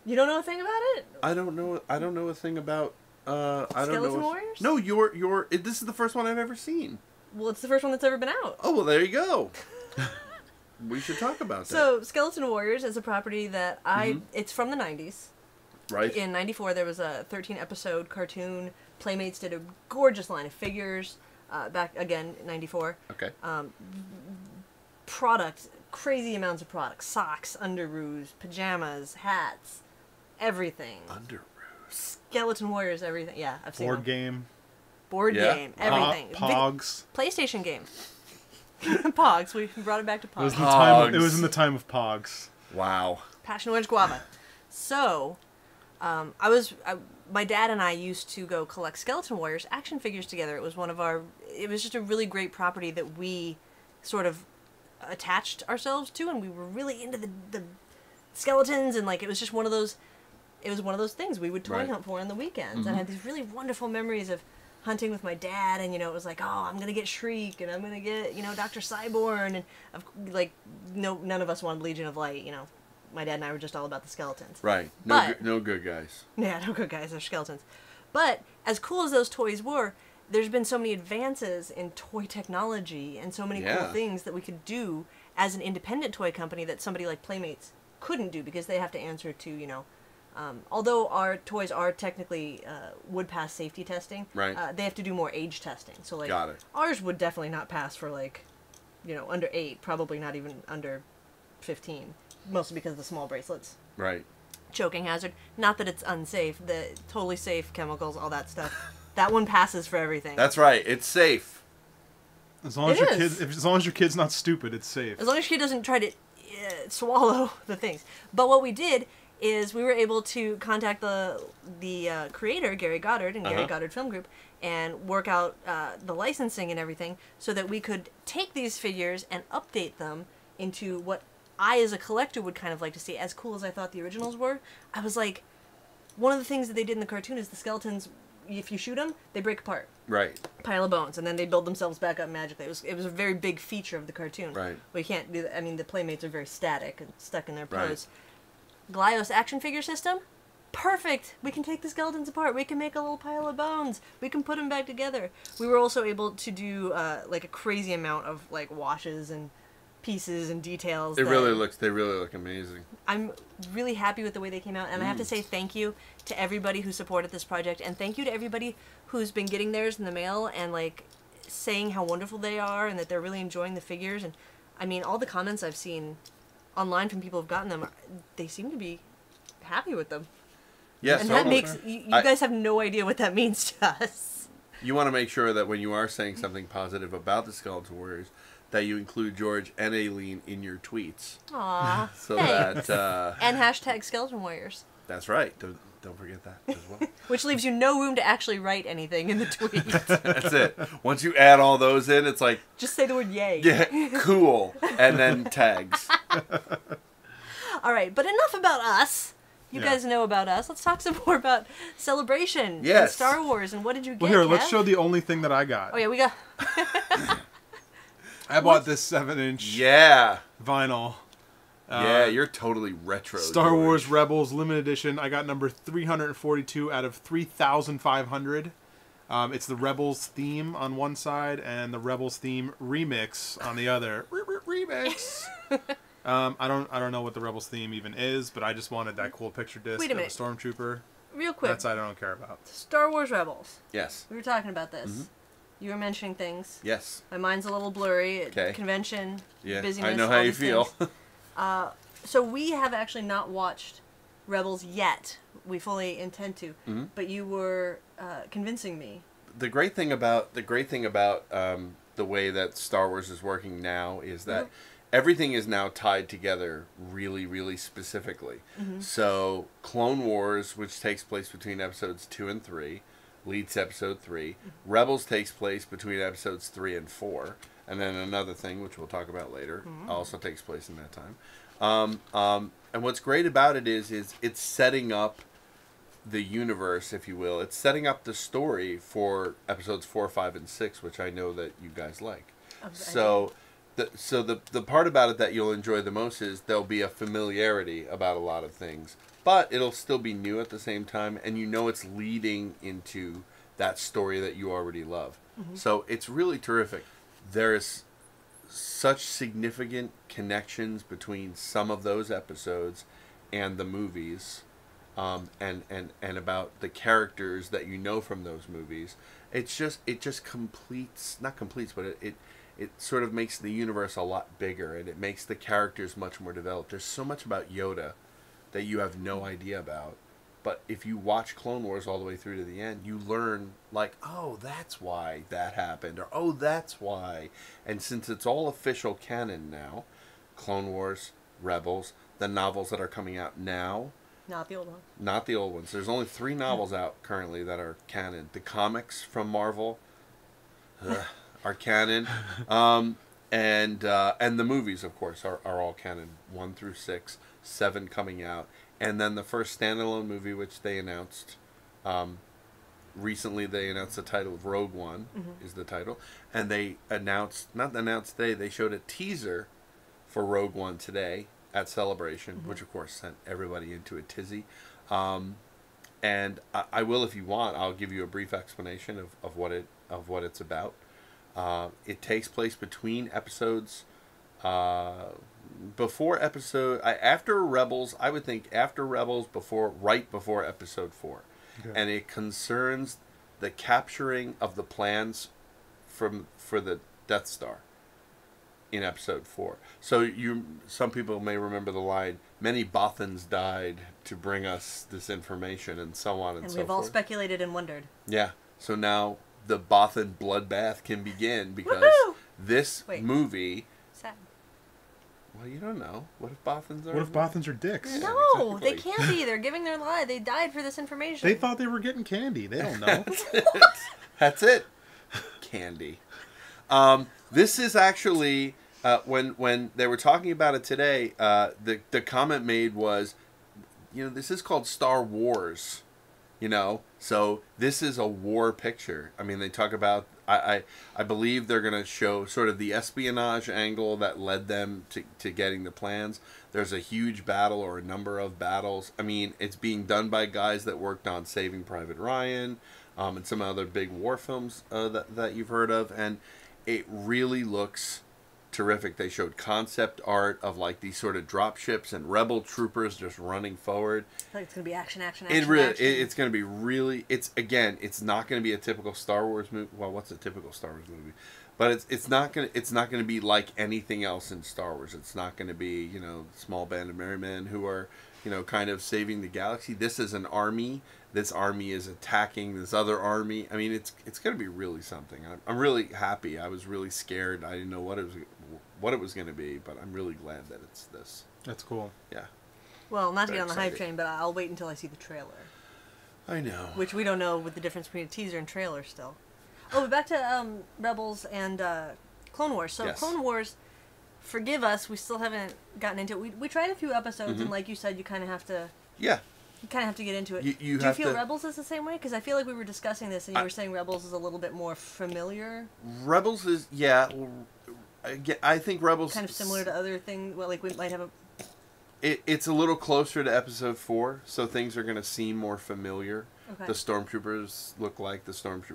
You don't know a thing about it? I don't know a thing about. I don't know. Skeleton Warriors? No, this is the first one I've ever seen. Well, it's the first one that's ever been out. Oh well, there you go. We should talk about that. So, Skeleton Warriors is a property that it's from the 90s. Right. In 94, there was a 13-episode cartoon. Playmates did a gorgeous line of figures. back again, 94. Okay. Product, crazy amounts of products. Socks, underoos, pajamas, hats, everything. Underoos. Skeleton Warriors, everything. Yeah, I've seen Board them. game. Board Yeah. game, everything. Pogs. PlayStation game. Pogs. We brought it back to It was, Pogs. it was in the time of Pogs. Wow. Passion Orange Guava. So, my dad and I used to go collect Skeleton Warriors action figures together. It was it was just a really great property that we sort of attached ourselves to, and we were really into the skeletons, and like it was just one of those things we would toy hunt for on the weekends. And I had these really wonderful memories of hunting with my dad, and it was like, oh, I'm gonna get Shriek, and I'm gonna get Dr. Cyborn, and none of us wanted Legion of Light. My dad and I were just all about the skeletons. Right. No good guys. Yeah, no good guys. They're skeletons. But as cool as those toys were, there's been so many advances in toy technology and so many cool things that we could do as an independent toy company that somebody like Playmates couldn't do, because they have to answer to, although our toys are technically would pass safety testing, right. They have to do more age testing. So like Got it. Ours would definitely not pass for under 8, probably not even under 15, mostly because of the small bracelets. Right. Choking hazard. Not that it's unsafe. The totally safe chemicals, all that stuff. That one passes for everything. That's right. It's safe. As long as your kid's not stupid, it's safe. As long as she doesn't try to swallow the things. But what we did is we were able to contact the creator, Gary Goddard, and Gary Goddard Film Group, and work out the licensing and everything so that we could take these figures and update them into what I, as a collector, would kind of like to see. As cool as I thought the originals were, I was like, one of the things that they did in the cartoon is the skeletons, if you shoot them, they break apart. Right. Pile of bones, and then they build themselves back up magically. It was a very big feature of the cartoon. Right. We can't do that. I mean, the Playmates are very static and stuck in their pose. Right. Glyos action figure system, perfect. We can take the skeletons apart. We can make a little pile of bones. We can put them back together. We were also able to do like a crazy amount of like washes and pieces and details. They really look amazing. I'm really happy with the way they came out, and I have to say thank you to everybody who supported this project, and thank you to everybody who's been getting theirs in the mail and like saying how wonderful they are and that they're really enjoying the figures. And I mean, all the comments I've seen online from people who've gotten them, they seem to be happy with them. Yes, and totally. that makes you guys have no idea what that means to us. You want to make sure that when you are saying something positive about the Skeleton Warriors, that you include George and Aileen in your tweets. Aww. So thanks. that and hashtag Skeleton Warriors. That's right. Don't forget that as well. Which leaves you no room to actually write anything in the tweet. That's it. Once you add all those in, it's like just say the word yay. Yeah, cool, and then tags. All right, but enough about us. You guys know about us. Let's talk some more about Celebration and Star Wars. And what did you get? Well, here, Kev? let's show the only thing that I got. Oh yeah, we got. I bought this 7-inch vinyl. Yeah, you're totally retro. Star George. Wars Rebels limited edition. I got number 342 out of 3,500. It's the Rebels theme on one side and the Rebels theme remix on the other. Remix. I don't know what the Rebels theme even is, but I just wanted that cool picture disc of a Stormtrooper. Real quick. That's I don't care about. Star Wars Rebels. Yes. We were talking about this. Mm-hmm. You were mentioning things. Yes. My mind's a little blurry. Convention, busyness. I know how you feel. So we have actually not watched Rebels yet. We fully intend to. Mm-hmm. But you were convincing me. The great thing about the way that Star Wars is working now is that everything is now tied together really, really specifically. Mm-hmm. So Clone Wars, which takes place between episodes 2 and 3, leads to episode 3. Mm-hmm. Rebels takes place between episodes 3 and 4. And then another thing, which we'll talk about later, also takes place in that time. And what's great about it is it's setting up the universe, if you will. It's setting up the story for episodes 4, 5, and 6, which I know that you guys like. Okay. So the part about it that you'll enjoy the most is there'll be a familiarity about a lot of things, but it'll still be new at the same time, and you know it's leading into that story that you already love. Mm-hmm. So it's really terrific. There's such significant connections between some of those episodes and the movies and about the characters that you know from those movies. It just completes, not completes, but it sort of makes the universe a lot bigger, and it makes the characters much more developed. There's so much about Yoda that you have no idea about. But if you watch Clone Wars all the way through to the end, you learn, like, oh, that's why that happened, or oh, that's why. And since it's all official canon now, Clone Wars, Rebels, the novels that are coming out now, Not the old one. not the old ones. There's only 3 novels out currently that are canon. The comics from Marvel are canon, and the movies, of course, are all canon. 1 through 6, 7 coming out, and then the first standalone movie, which they announced recently. They announced the title of Rogue One is the title, and they they showed a teaser for Rogue One today at Celebration, which of course sent everybody into a tizzy. And I will, if you want, I'll give you a brief explanation of what it's about. It takes place between episodes, after Rebels. I would think after Rebels, right before Episode 4, okay. And it concerns the capturing of the plans for the Death Star in Episode 4. So some people may remember the line, "Many Bothans died to bring us this information," and so on and so forth. And we've all speculated and wondered. Yeah. So now the Bothan bloodbath can begin, because this movie... Sad. Well, you don't know. What if Bothans are... What if Bothans are dicks? No, exactly. They can't be. They're giving their lie. They died for this information. They thought they were getting candy. They don't know. That's it. Candy. This is actually... when they were talking about it today, the comment made was, this is called Star Wars, so this is a war picture. I mean, they talk about, I believe they're going to show sort of the espionage angle that led them to getting the plans. There's a huge battle, or a number of battles. I mean, it's being done by guys that worked on Saving Private Ryan, and some other big war films that you've heard of, and it really looks terrific. They showed concept art of like these sort of drop ships and rebel troopers just running forward. I feel like it's gonna be action. It's gonna be really. It's not gonna be a typical Star Wars movie. Well, what's a typical Star Wars movie? But it's not gonna be like anything else in Star Wars. It's not gonna be small band of merry men who are kind of saving the galaxy. This is an army. This army is attacking this other army. I mean, it's going to be really something. I'm really happy. I was really scared. I didn't know what it was going to be, but I'm really glad that it's this. That's cool. Yeah. Well, not to get on the hype train, but I'll wait until I see the trailer. I know. Which we don't know what the difference between a teaser and trailer still. Oh, but back to Rebels and Clone Wars. So yes. Clone Wars, forgive us, we still haven't gotten into it. We tried a few episodes, and like you said, you kind of have to... Yeah. You kind of have to get into it. Do you feel Rebels is the same way? Because I feel like we were discussing this, and you were saying Rebels is a little bit more familiar. Rebels is, yeah. I think Rebels... Kind of similar to other things. Well, like we might have a... It's a little closer to Episode 4, so things are going to seem more familiar. Okay. The stormtroopers look like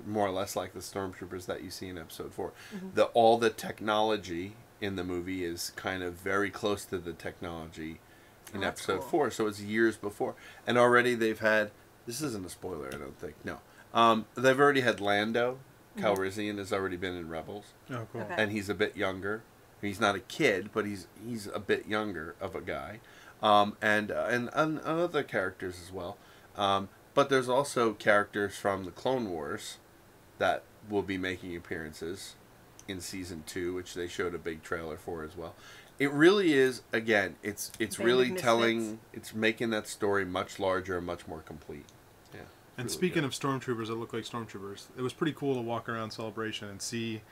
more or less like the stormtroopers that you see in Episode 4. Mm-hmm. All the technology in the movie is kind of very close to the technology in Episode 4, so it's years before. And already they've had... This isn't a spoiler, I don't think. No. They've already had Lando. Calrissian has already been in Rebels. Oh, cool. Okay. And he's a bit younger. He's not a kid, but he's a bit younger of a guy. And other characters as well. But there's also characters from the Clone Wars that will be making appearances in Season 2, which they showed a big trailer for as well. It really is, again, it's really telling, it's making that story much larger and much more complete. Yeah. And really speaking of stormtroopers that look like stormtroopers, it was pretty cool to walk around Celebration and see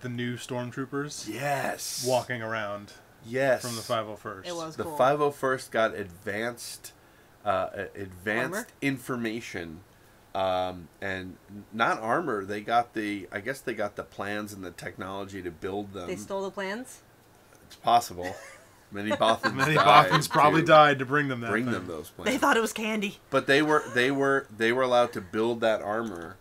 the new stormtroopers. Yes. Walking around. Yes. From the 501st. It was the cool. 501st got advanced Armor? information, and not armor. They got I guess they got the plans and the technology to build them. They stole the plans? It's possible. Many Bothans probably died to bring them those plans. They thought it was candy. But they were allowed to build that armor,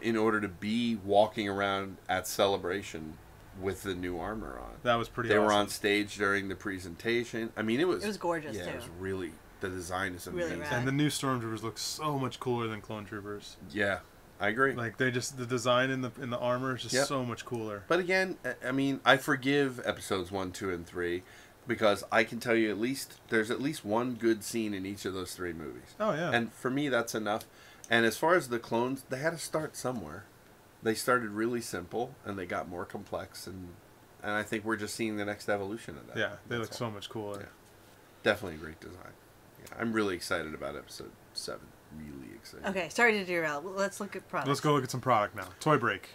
in order to be walking around at Celebration with the new armor on. That was pretty They awesome. were on stage during the presentation. I mean, it was gorgeous, yeah, too. It was really, the design is Really amazing. rad. And the new Stormtroopers look so much cooler than Clone Troopers. Yeah, I agree. Like they just the design in the armor is just Yep. so much cooler. But again, I mean, I forgive episodes 1, 2, and 3 because I can tell you there's at least one good scene in each of those 3 movies. Oh yeah. And for me, that's enough. And as far as the clones, they had to start somewhere. They started really simple, and they got more complex, and I think we're just seeing the next evolution of that. yeah, they look That's so all. much cooler. Yeah. Definitely a great design. Yeah, I'm really excited about episode 7. Really excited. Okay, sorry to derail. Let's look at products. Let's go look at some product now. Toy break.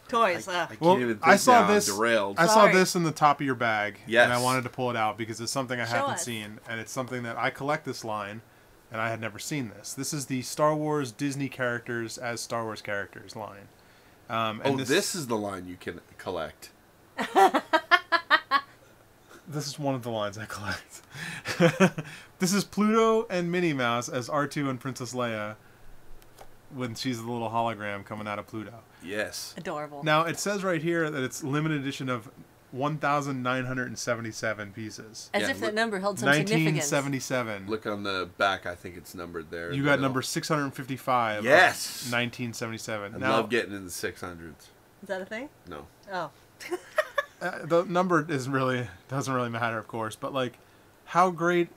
Toys. I can't Well, even think I saw now, I'm this. derailed. I saw Sorry. this in the top of your bag, Yes. and I wanted to pull it out because it's something I Show haven't us. seen, and it's something that I collect this line, and I had never seen this. This is the Star Wars Disney characters as Star Wars characters line. And this is the line you can collect. This is one of the lines I collect. This is Pluto and Minnie Mouse as R2 and Princess Leia when she's the little hologram coming out of Pluto. Yes. Adorable. Now, it says right here that it's limited edition of 1,977 pieces. As Yeah, if that look- number held some significance. 1977. Look on the back. I think it's numbered there. You got number 655. Yes. Of 1977. I Now, love getting in the 600s. Is that a thing? No. Oh. the number doesn't really matter, of course, but like, how great.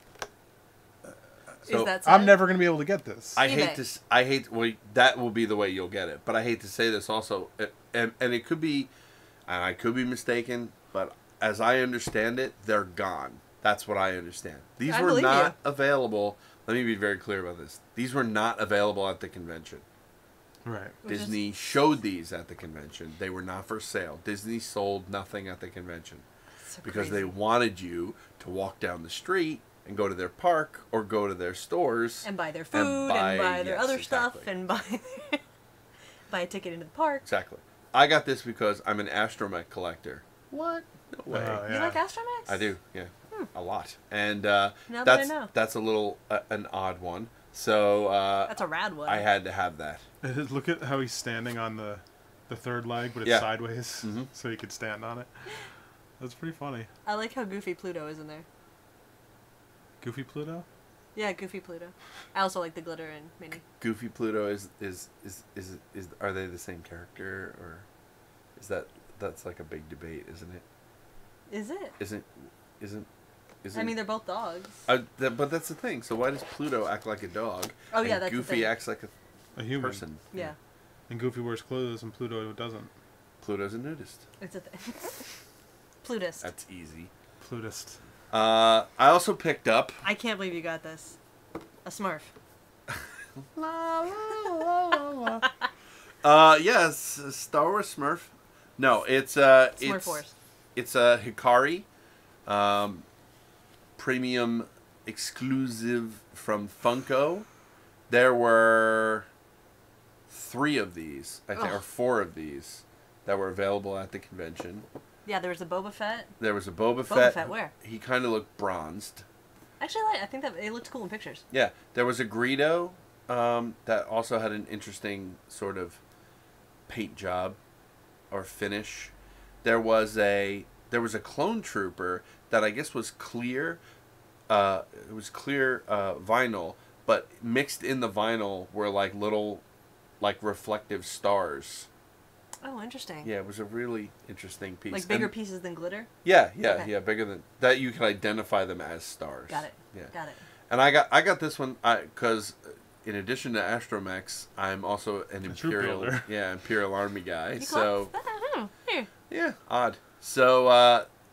So, Is that I'm sad? never gonna be able to get this. I eBay. hate to. I hate. Well, that will be the way you'll get it. But I hate to say this also, and it could be, and I could be mistaken. But as I understand it, they're gone. That's what I understand. These I were believe not available. Let me be very clear about this. These were not available at the convention. Right. Which is- Disney showed these at the convention. They were not for sale. Disney sold nothing at the convention So because crazy. they wanted you to walk down the street and go to their park or go to their stores and buy their food and buy their yes, other stuff exactly. and buy a ticket into the park. Exactly. I got this because I'm an astromech collector. What? No way. Oh, You yeah. like Astromechs? I do. Yeah. A lot. And Now that I know. that's a little an odd one. So That's a rad one. I had to have that. Look at how he's standing on the third leg, but it's Yeah. sideways, Mhm. so he could stand on it. That's pretty funny. I like how goofy Pluto is in there. Goofy Pluto. Yeah, goofy Pluto. I also like the glitter and Minnie. Goofy Pluto is are they the same character or is that's like a big debate, isn't it? Is it? Isn't I mean, they're both dogs. but that's the thing. So why does Pluto act like a dog? Oh, yeah, and that's the Goofy thing. acts like a A human. person. Yeah. And Goofy wears clothes, and Pluto doesn't. Pluto's a nudist. It's a thing. Plutist. That's easy. Plutist. I also picked up. I can't believe you got this. A Smurf. Yes, Star Wars Smurf. No, it's Smurf Force. It's a Hikari, premium exclusive from Funko. There were 3 of these, I think, Oh. or 4 of these that were available at the convention. Yeah, there was a Boba Fett. There was a Boba Boba Fett. Fett where? He kind of looked bronzed. Actually, I think that it looked cool in pictures. Yeah, there was a Greedo that also had an interesting sort of paint job or finish. There was a clone trooper that I guess was clear. It was clear vinyl, but mixed in the vinyl were like little, like reflective stars. Oh, interesting. Yeah, it was a really interesting piece. Like bigger And- pieces than glitter? Yeah, Okay. bigger than that. You can identify them as stars. Got it. Yeah. Got it. And I got this one because in addition to Astromechs, I'm also an A troop Imperial builder. Imperial Army guy. You So Here. yeah, odd. So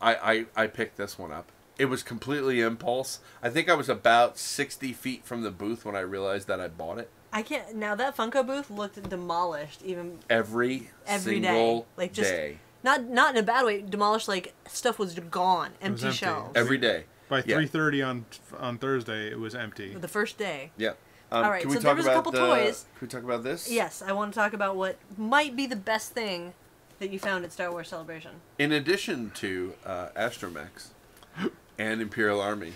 I picked this one up. It was completely impulse. I think I was about 60 feet from the booth when I realized that I bought it. I can't. Now that Funko booth looked demolished. Even Every Every day. single Like, just- day. not in a bad way. Demolished. Like stuff was gone. Empty empty. shelves. Every day. By Yeah. 3:30 on Thursday, it was empty. The first day. Yeah. All right, Can we so there talk was a about couple toys. Can we talk about this? Yes, I want to talk about what might be the best thing that you found at Star Wars Celebration. In addition to Astromechs and Imperial Army,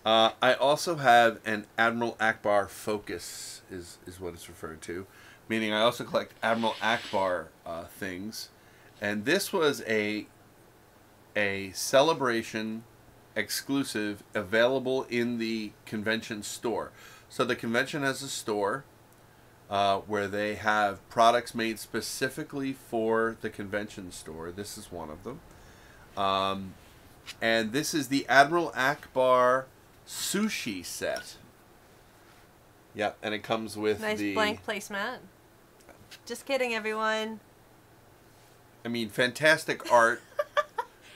I also have an Admiral Akbar Focus, is what it's referred to. Meaning I also collect Admiral Akbar things. And this was a celebration exclusive available in the convention store. So the convention has a store where they have products made specifically for the convention store. This is one of them. And this is the Admiral Akbar sushi set. Yep, and it comes with nice blank placemat. Just kidding, everyone. I mean, fantastic art.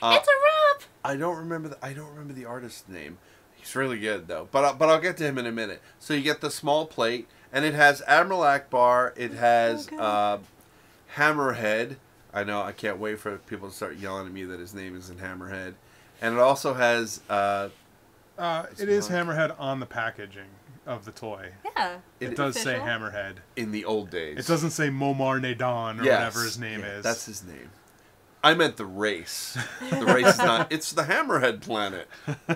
It's a wrap. I don't remember the artist's name. He's really good though. But I'll get to him in a minute. So you get the small plate, and it has Admiral Akbar. It has Hammerhead. I know. I can't wait for people to start yelling at me that his name isn't Hammerhead. And it also has. It is Hammerhead on the packaging of the toy. Yeah. It does say Hammerhead. In the old days. It doesn't say Momar Nadan or whatever his name is. That's his name. I meant the race. The race is not. It's the Hammerhead planet.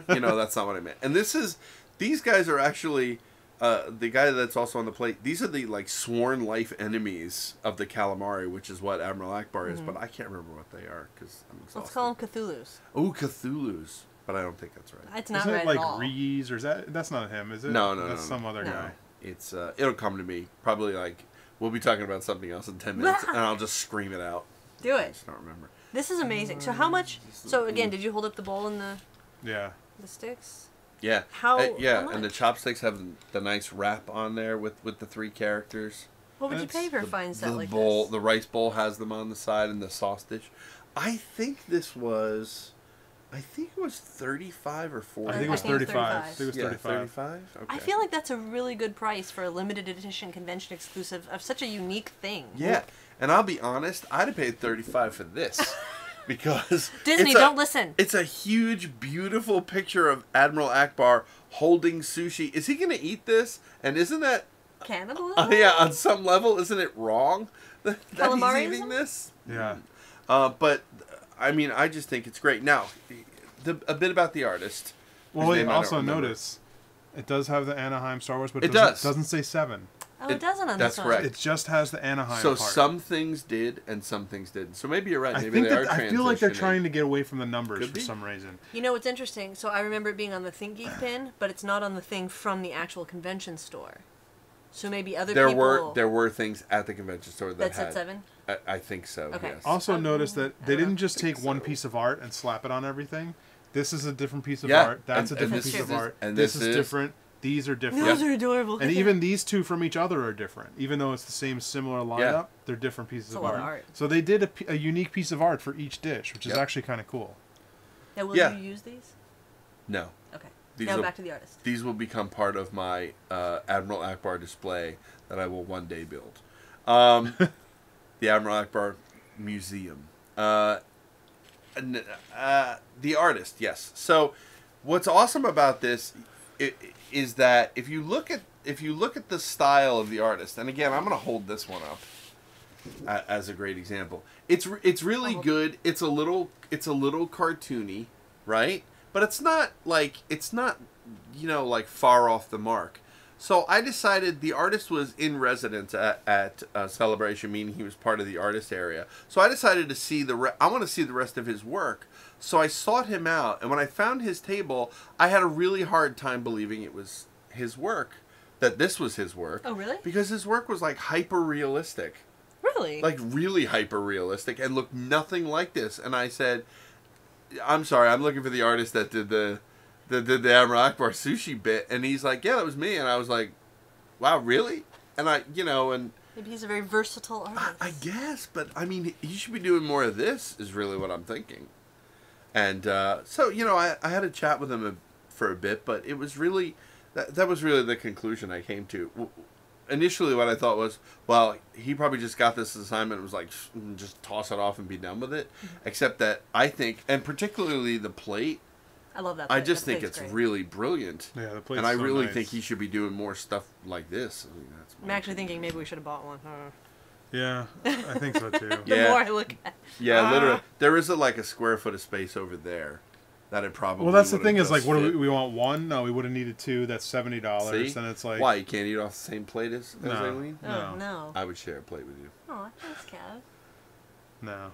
You know, that's not what I meant. And these guys are actually the guy that's also on the plate. These are the like sworn life enemies of the calamari, which is what Admiral Akbar is. But I can't remember what they are because I'm exhausted. Let's call them Cthulhu's. Oh, Cthulhu's. But I don't think that's right. It's not Isn't right it like at all. Rees or that's not him, is it? No, That's some other guy. It's it'll come to me probably like we'll be talking about something else in 10 minutes and I'll just scream it out. Do I it. just don't remember. This is amazing. So how much? So again, did you hold up the bowl and the sticks? Yeah. How and the much? chopsticks have the nice wrap on there with the 3 characters. What would you pay for a fine set like bowl, this? The rice bowl has them on the side and the sauce dish. I think it was 35 or 40. I think it was 35. I think it was 35. 35? Okay. I feel like that's a really good price for a limited edition convention exclusive of such a unique thing. Yeah. And I'll be honest, I'd have paid $35 for this. Because Disney, don't listen. It's a huge, beautiful picture of Admiral Akbar holding sushi. Is he going to eat this? And isn't that... Cannibalism? yeah, on some level, isn't it wrong that he's eating this? Yeah. But, I mean, I just think it's great. Now, a bit about the artist. Well, you also notice, it does have the Anaheim Star Wars, but it doesn't say 7. Oh, it doesn't on That's this one. correct. It just has the Anaheim So part. some things did and some things didn't. So maybe you're right. Maybe I feel like they're trying to get away from the numbers for some reason. You know what's interesting? So I remember it being on the Think Geek pin, but it's not on the thing from the actual convention store. So maybe other people... There were things at the convention store that said 7? I think so, Okay. yes. Also notice that they didn't just take one piece of art and slap it on everything. This is a different piece of art. That's a different piece of art. And this is different. These are different. Those are adorable. And even these two from each other are different. Even though it's the same similar lineup, they're different pieces of art. So they did a unique piece of art for each dish, which is actually kind of cool. Now, will you use these? No. Okay. Now back to the artist. These will become part of my Admiral Akbar display that I will one day build. The Admiral Akbar Museum. The artist, yes. So what's awesome about this is that if you look at the style of the artist, and again, I'm going to hold this one up as a great example. It's really good. It's a little cartoony, right? But it's not like far off the mark. So I decided the artist was in residence at Celebration, meaning he was part of the artist area. So I decided to see I want to see the rest of his work. So I sought him out, and when I found his table, I had a really hard time believing it was his work, that this was his work. Oh, really? Because his work was like hyper-realistic. Really? Like really hyper-realistic and looked nothing like this. And I said, I'm sorry, I'm looking for the artist that did the Admiral Akbar sushi bit, and he's like, yeah, that was me. And I was like, wow, really? And maybe he's a very versatile artist. I guess, but I mean, he should be doing more of this is really what I'm thinking. And so I had a chat with him for a bit, but it was really that was really the conclusion I came to. Initially, what I thought was, well, he probably just got this assignment and was like, just toss it off and be done with it. Mm-hmm. Except that I think, and particularly the plate, I love that plate. I just think it's really brilliant. Yeah, the plate's and I really nice. think he should be doing more stuff like this. I mean, I'm actually thinking maybe we should have bought one. Yeah, I think so too. The more I look at it. Yeah, literally. There is a square foot of space over there that it probably. Well, that's the thing is what do we want? One? No, we would have needed 2. That's $70. And it's like, why you can't eat off the same plate as Aileen? No. I would share a plate with you. Oh, thanks, Kev. No.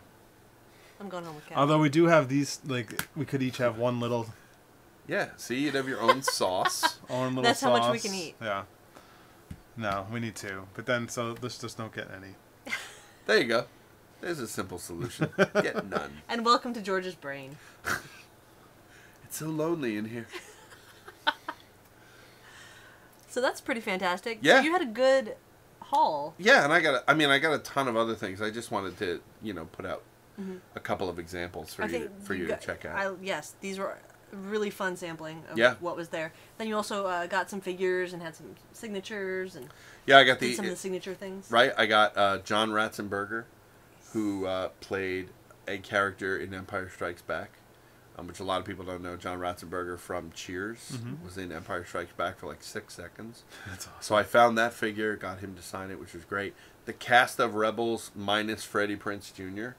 I'm going home with Kev. Although we do have these, we could each have one little Yeah, see, you'd have your own sauce. Own little That's sauce. how much we can eat. Yeah. No, we need two. But then, so let's just don't get any. There you go. There's a simple solution. Get none. And welcome to George's brain. It's so lonely in here. So that's pretty fantastic. Yeah. So you had a good haul. Yeah, and I got a ton of other things. I just wanted to, put out a couple of examples for you to check out. Yes, these were really fun sampling of Yeah. what was there. Then you also got some figures and had some signatures and Yeah, I got did some of the signature things. Right, I got John Ratzenberger, who played a character in Empire Strikes Back, which a lot of people don't know. John Ratzenberger from Cheers was in Empire Strikes Back for like 6 seconds. That's awesome. So I found that figure, got him to sign it, which was great. The cast of Rebels minus Freddie Prinze Jr.,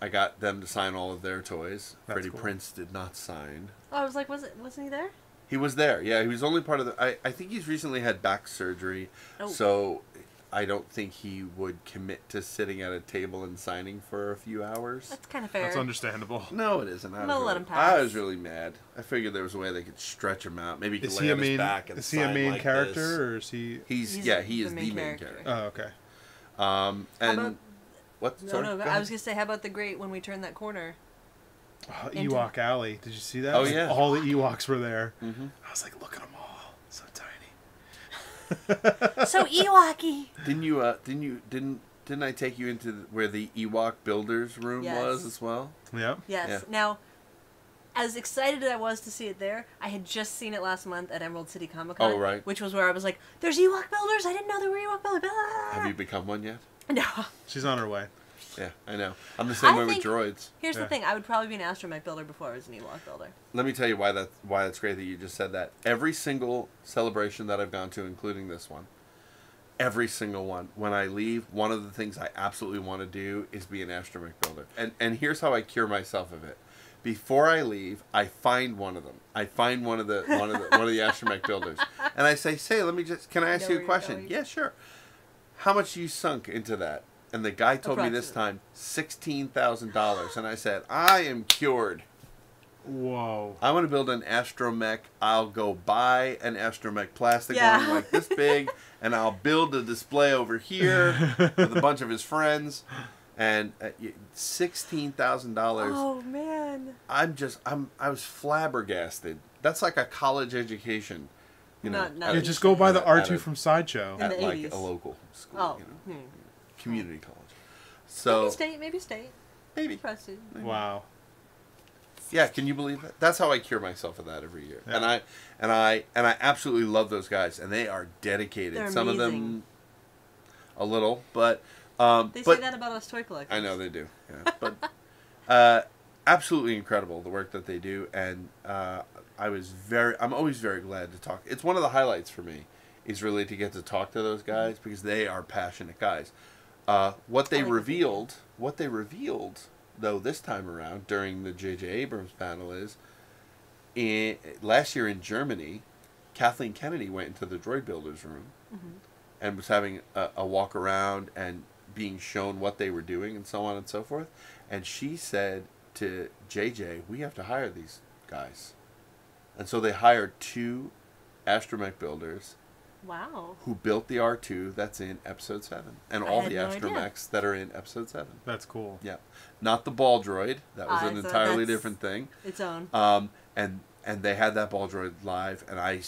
I got them to sign all of their toys. That's Freddie cool. Prinze did not sign. Oh, I was like, wasn't he there? He was there, yeah. He was only part of the... I think he's recently had back surgery, Oh. so I don't think he would commit to sitting at a table and signing for a few hours. That's kind of fair. That's understandable. No, it isn't. They'll let him pass. I was really mad. I figured there was a way they could stretch him out. Maybe he could Is lay he a on his main? back and Is he a sign main like character, this. or is he? He is the main character. Oh, okay. And about- what? No, Sorry, no, go I ahead. was going to say, how about the great when we turn that corner? Oh, Into- Ewok Alley. Did you see that? Oh, Like, yeah. all the Ewoks were there. Mhm. I was like, look at them all, so tiny. So Ewoky! Didn't I take you into where the Ewok builders room Yes. was as well? Yep. Yes. Yeah. Now, as excited as I was to see it there, I had just seen it last month at Emerald City Comic Con. Oh, right. Which was where I was like, there's Ewok builders? I didn't know there were Ewok builders. Have you become one yet? No. She's on her way. Yeah, I know. I'm the same I way with think- droids. Here's the Yeah. thing, I would probably be an astromech builder before I was an Ewok builder. Let me tell you why that's great that you just said that. Every single celebration that I've gone to, including this one, every single one, when I leave, one of the things I absolutely want to do is be an astromech builder. And here's how I cure myself of it. Before I leave, I find one of them. I find one of the astromech builders, and I say, can I ask Know you where a you're question? going. Yeah, sure. How much you sunk into that? And the guy told me this time $16,000, and I said, I am cured. Whoa. I want to build an astromech. I'll go buy an astromech plastic Yeah. one like this big, and I'll build a display over here with a bunch of his friends. And $16,000. Oh, man. I was flabbergasted. That's like a college education, Not Yeah, At just go buy the at R2 a- from Sideshow. In at the like 80s. a local school, Oh. community college. Maybe So state. maybe, Trusted. Wow. yeah. Can you believe that? That's how I cure myself of that every year. Yeah. And I absolutely love those guys, and they are dedicated. They're Some of them amazing. a little, but They but say that about us toy collectors. I know they do. Yeah. But absolutely incredible the work that they do, and I'm always very glad to talk. It's one of the highlights for me is really to get to talk to those guys because they are passionate guys. What they revealed though this time around during the J.J. Abrams panel is last year in Germany, Kathleen Kennedy went into the Droid Builders room and was having a walk around and being shown what they were doing and so on and so forth. And she said to JJ, we have to hire these guys. And so they hired 2 astromech builders Wow. who built the R2 that's in Episode 7. And I all had the no idea. astromechs that are in Episode 7. That's cool. Yeah. Not the ball droid. That was an So entirely that's different thing. Its own. And they had that ball droid live, and I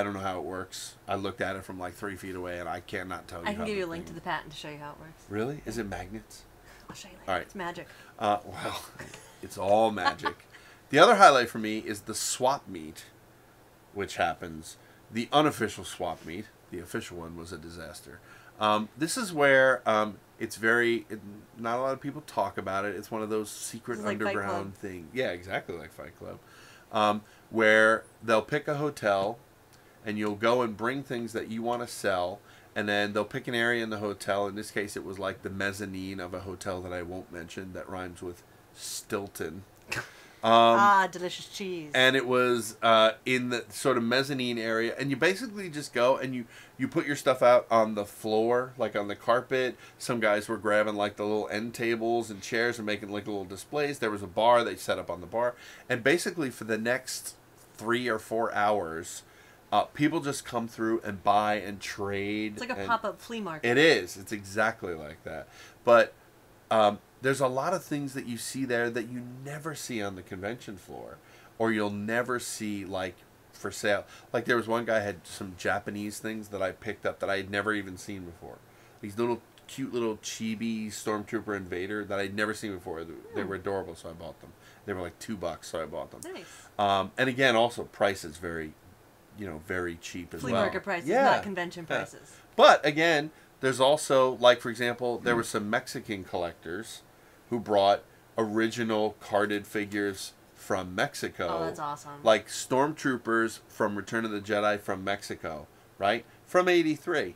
don't know how it works. I looked at it from like 3 feet away, and I cannot tell you. I can how give the you a link to thing- the patent to show you how it works. Really? Is it magnets? I'll show you later. All right. It's magic. Well, it's all magic. The other highlight for me is the swap meet, which happens. The unofficial swap meet. The official one was a disaster. This is where not a lot of people talk about it. It's one of those secret It's like Fight underground Club. things. Yeah, exactly like Fight Club. Where they'll pick a hotel, and you'll go and bring things that you want to sell, and then they'll pick an area in the hotel. In this case, it was like the mezzanine of a hotel that I won't mention that rhymes with Stilton. Delicious cheese. And it was in the sort of mezzanine area, and you basically just go and you put your stuff out on the floor, like on the carpet. Some guys were grabbing like the little end tables and chairs and making like little displays. There was a bar they set up on the bar, and basically for the next 3 or 4 hours, people just come through and buy and trade. It's like a pop-up flea market. It is. It's exactly like that. But there's a lot of things that you see there that you never see on the convention floor, or you'll never see like for sale. Like there was one guy had some Japanese things that I picked up that I had never even seen before. These little cute little chibi Stormtrooper Invader that I'd never seen before. They were adorable, so I bought them. They were like $2, so I bought them. Nice. And again, also prices very cheap as well. Flea market prices, not convention prices. But again, there's also, like for example, there were some Mexican collectors who brought original carded figures from Mexico. Oh, that's awesome. Like Stormtroopers from Return of the Jedi from Mexico, right? From 83.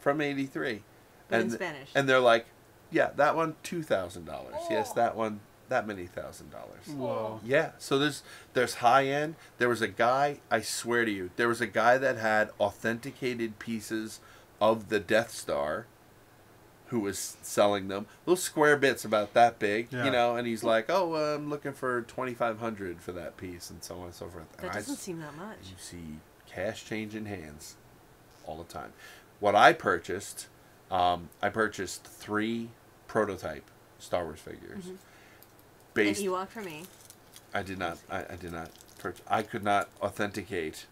But in Spanish. And they're like, yeah, that one, $2,000. Oh. Yes, that one, that many $1,000. Whoa. Yeah, so there's high end. There was a guy, I swear to you, there was a guy that had authenticated pieces of the Death Star who was selling them. Little square bits about that big, you know, and he's like, oh, I'm looking for $2,500 for that piece, and so on and so forth. That doesn't seem that much. You see cash changing hands all the time. What I purchased 3 prototype Star Wars figures. Mm-hmm. Based, an Ewok for me. I did not purchase. I could not authenticate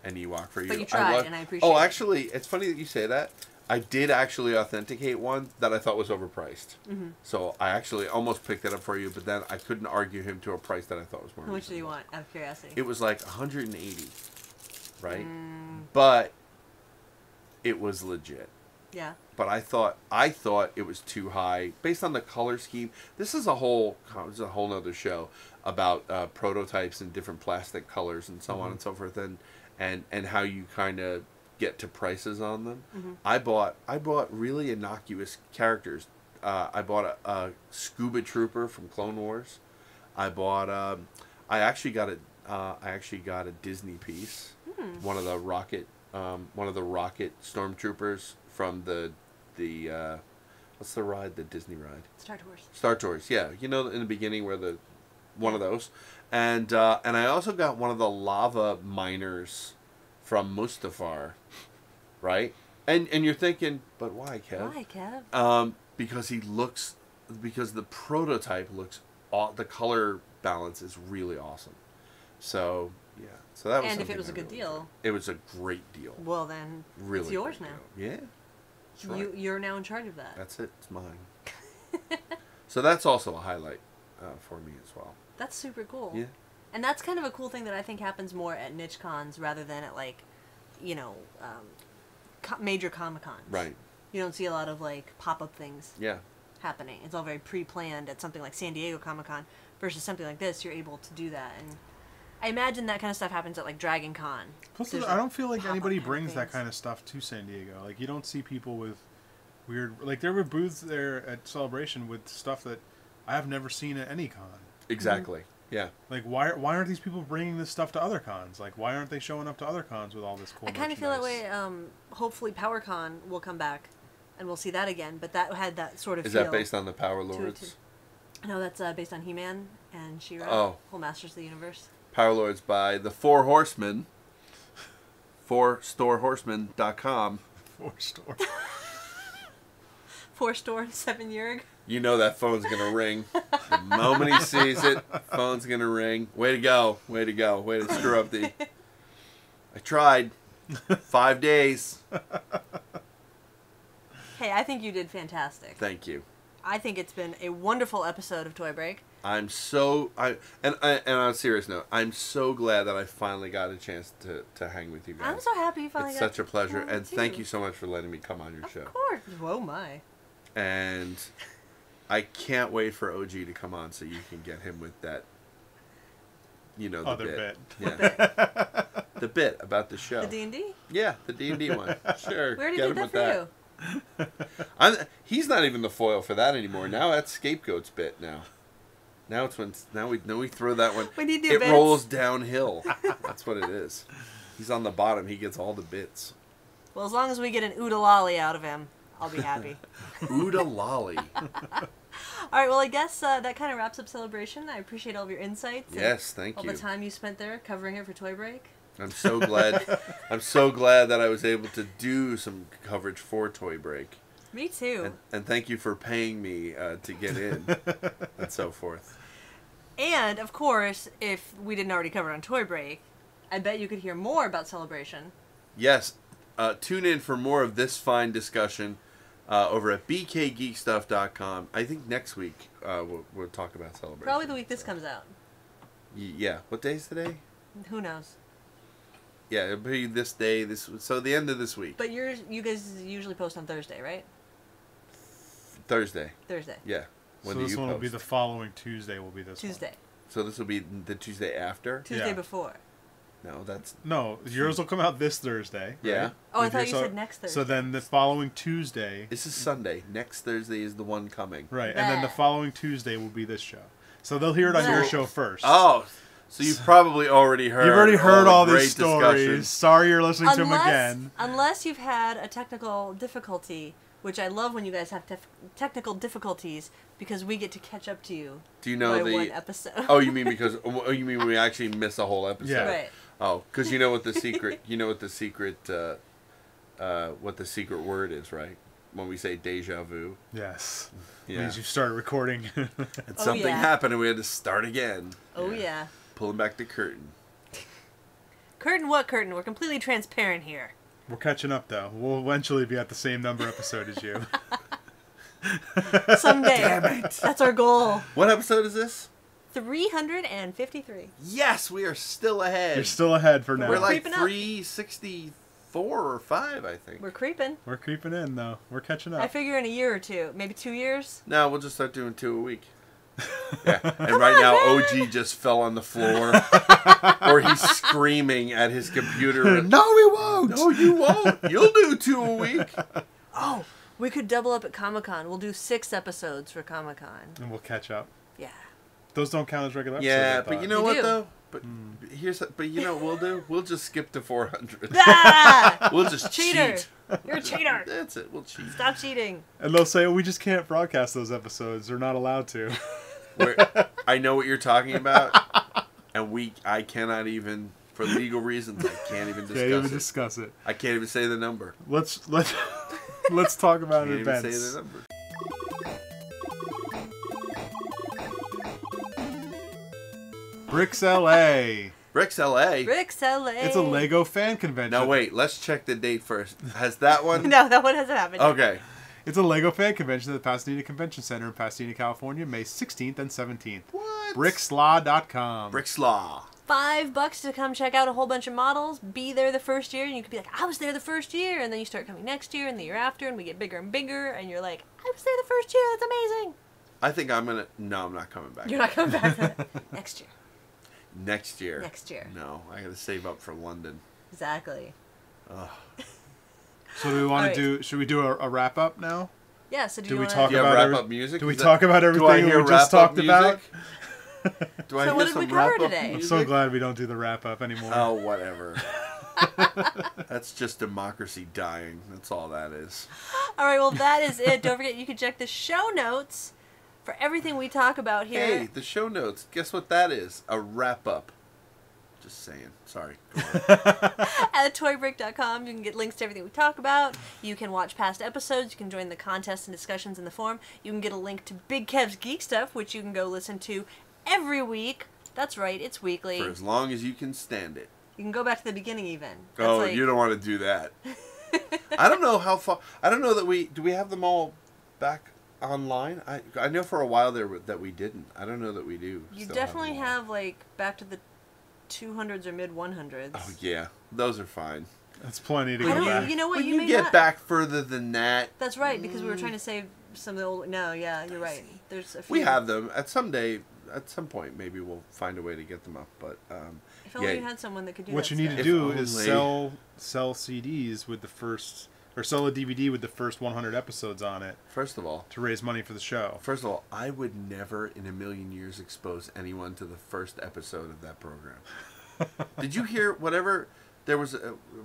an Ewok for you. But you tried, and I appreciate it. Oh, actually, it's funny that you say that. I did actually authenticate one that I thought was overpriced. Mm-hmm. So I actually almost picked it up for you, but then I couldn't argue him to a price that I thought was more reasonable. How much do you want, out of curiosity? It was like $180, right? But it was legit. Yeah. But I thought it was too high based on the color scheme. This is a whole nother show about prototypes and different plastic colors and so on and so forth, and how you kind of get to prices on them. Mm-hmm. I bought really innocuous characters. I bought a Scuba Trooper from Clone Wars. I bought I actually got a Disney piece. One of the rocket stormtroopers from the what's the ride? The Disney ride? Star Tours. Star Tours, yeah. You know, in the beginning where one of those, and I also got one of the lava miners from Mustafar, right? And you're thinking, but why, Kev? Why, Kev? Because the prototype looks, the color balance is really awesome. So yeah, so that was. And if it was a good deal, it was a great deal. Well, then really, it's yours now. Deal. Yeah. Right. You're now in charge of that. That's it. It's mine. So that's also a highlight for me as well. That's super cool. Yeah. And that's kind of a cool thing that I think happens more at niche cons rather than at like, major Comic Cons. Right. You don't see a lot of like pop-up things. Yeah. Happening. It's all very pre-planned at something like San Diego Comic Con versus something like this. You're able to do that, and I imagine that kind of stuff happens at like Dragon Con. Plus, I don't feel like anybody brings that kind of stuff to San Diego. Like, you don't see people with weird... Like, there were booths there at Celebration with stuff that I have never seen at any con. Exactly. Mm-hmm. Yeah. Like, why aren't these people bringing this stuff to other cons? Like, why aren't they showing up to other cons with all this cool I kind of feel that way. Hopefully PowerCon will come back, and we'll see that again. But that had that sort of Is that based on the Power Lords? No, that's based on He-Man and She-Ra. Oh. Whole Masters of the Universe. Power Lords by the Four Horsemen. FourStoreHorsemen.com. Four-store. 4-store, 7 Yerg. You know that phone's going to ring. The moment he sees it, phone's going to ring. Way to go. Way to go. Way to screw up the... I tried. 5 days. Hey, I think you did fantastic. Thank you. I think it's been a wonderful episode of Toy Break. And on a serious note, I'm so glad that I finally got a chance to hang with you guys. I'm so happy you finally got to. It's such a pleasure, and thank you so much for letting me come on your show. Of course. Whoa, my. And I can't wait for OG to come on so you can get him with that, the other bit. Yeah. The bit about the show. The D&D? Yeah, the D&D one. Sure. We already did that for you. He's not even the foil for that anymore. Now that's Scapegoat's bit now. Now we throw that one. We need the It bits. rolls downhill. That's what it is. He's on the bottom. He gets all the bits. Well, as long as we get an oodalolly out of him, I'll be happy. Ooda lolly. All right, well, I guess that kind of wraps up Celebration. I appreciate all of your insights. and Yes, thank all you. the time you spent there covering it for Toy Break. I'm so glad. I'm so glad that I was able to do some coverage for Toy Break. Me too. And thank you for paying me to get in and so forth. And, of course, if we didn't already cover it on Toy Break, I bet you could hear more about Celebration. Yes, tune in for more of this fine discussion over at bkgeekstuff.com. I think next week we'll talk about Celebration. Probably the week this comes out. Yeah. What day is today? Who knows? Yeah, it'll be this day. So the end of this week. But you guys usually post on Thursday, right? Thursday. Thursday. Yeah. So this one will be the following Tuesday. Will be this Tuesday. one. So this will be the Tuesday after? Tuesday Yeah. before. No, that's... No, yours will come out this Thursday. Yeah. Right? Oh, I With thought your- you said next Thursday. So then the following Tuesday. This is Sunday. Next Thursday is the one coming. Right, and then the Bleh. following Tuesday will be this show. So they'll hear it on your Bleh. show first. Oh, so you've probably already heard. You've already heard all the these great stories. discussions. Sorry you're listening to them again. Unless you've had a technical difficulty, which I love when you guys have technical difficulties, because we get to catch up to you. Do you know by one the? episode. Oh, you mean because? Oh, you mean we actually miss a whole episode? Yeah. Right. Oh, because you know what the secret? You know what the secret? What the secret word is, right? When we say deja vu. Yes. Yeah. Means you started recording. And Oh, something yeah. happened and we had to start again. Oh yeah. Pulling back the curtain. Curtain what curtain? We're completely transparent here. We're catching up though. We'll eventually be at the same number episode as you. Someday. Damn it. That's our goal. What episode is this? 353. Yes, we are still ahead. You're still ahead for now. We're like creeping up. 364 or 5, I think. We're creeping. We're creeping in though. We're catching up. I figure in a year or two, maybe 2 years. No, we'll just start doing 2 a week. Yeah, and right now OG just fell on the floor, or he's screaming at his computer. No, we won't. No, you won't. You'll do 2 a week. Oh, we could double up at Comic-Con. We'll do 6 episodes for Comic-Con. And we'll catch up. Yeah. Those don't count as regular episodes. Yeah, I but you thought. know You what do. though? But you know what we'll do? We'll just skip to 400. Ah! We'll just Cheater! cheat. You're a cheater! That's it. We'll cheat. Stop cheating. And they'll say, oh, we just can't broadcast those episodes. They're not allowed to. I know what you're talking about, and I cannot even, for legal reasons, I can't even discuss Can't even it. discuss it. I can't even say the number. Let's talk about Can't even say events. the number. Bricks LA. Bricks LA. Rick's LA. It's a Lego fan convention. No, wait. Let's check the date first. Has that one? No, that one hasn't happened. Okay. It's a Lego fan convention at the Pasadena Convention Center in Pasadena, California, May 16th and 17th. What? Brickslaw.com. Brickslaw. $5 to come check out a whole bunch of models. Be there the first year, and you could be like, I was there the first year, and then you start coming next year and the year after, and we get bigger and bigger, and you're like, I was there the first year. That's amazing. I think I'm gonna. No, I'm not coming back. You're not coming back to that. Next year. Next year. Next year. No, I gotta save up for London. Exactly. Ugh. So do we want Alright. to do? Should we do a wrap up now? Yeah, so do Do you we want talk Do you have about wrap every- up music? Do we Is that- talk about Do I everything hear we just wrap up talked about? music? Do I So hear what did some we cover wrap up today? I'm music? so glad we don't do the wrap up anymore. Oh, whatever. That's just democracy dying. That's all that is. All right, well, that is it. Don't forget, you can check the show notes for everything we talk about here. Hey, the show notes. Guess what that is? A wrap up. Just saying. Sorry. Go on. At toybreak.com, you can get links to everything we talk about. You can watch past episodes. You can join the contests and discussions in the forum. You can get a link to Big Kev's Geek Stuff, which you can go listen to every week. That's right, it's weekly. For as long as you can stand it. You can go back to the beginning even. That's Oh, like- you don't want to do that. I don't know how far. I don't know that do we have them all back online? I know for a while there that we didn't. I don't know that we do. You still definitely them all. have, like, back to the 200s or mid 100s. Oh yeah, those are fine. That's plenty to I go don't, back. you know what? When You you may get not. back further than that, That's right, because we were trying to save some of the old. No, yeah, you're right. There's a few. we have them. At some point, maybe we'll find a way to get them up. But If only yeah. you had someone that could do What that you need stuff. to do If is only. sell CDs with the first or sell a DVD with the first 100 episodes on it First of all, to raise money for the show. I would never in a million years expose anyone to the first episode of that program. Did you hear whatever? There was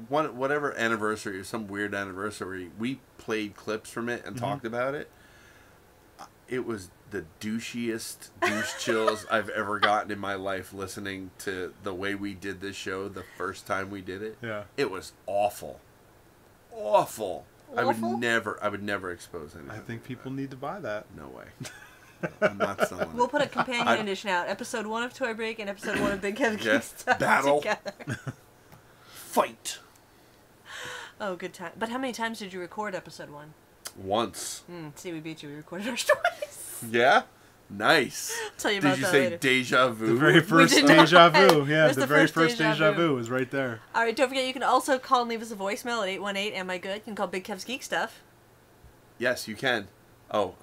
whatever anniversary or some weird anniversary. We played clips from it and talked about it. It was the douchiest douche chills I've ever gotten in my life listening to the way we did this show the first time we did it. Yeah. It was awful. Awful. I would Awful? never expose anyone. I think people need to buy that. No way. I'm not selling We'll it. put a companion edition out. Episode 1 of Toy Break and episode 1 of Big Kev Yeah. Stuff Battle. together. Fight. Oh, good time. But how many times did you record episode 1? Once. See, we beat you. We recorded ours twice. Yeah? Nice. Tell you Did about you that say later. deja vu? The very first did not. deja vu. It Yeah, was the the very first first deja deja vu. vu is right there. All right, don't forget you can also call and leave us a voicemail at 818 Am I Good? You can call Big Kev's Geek Stuff. Yes, you can. Oh,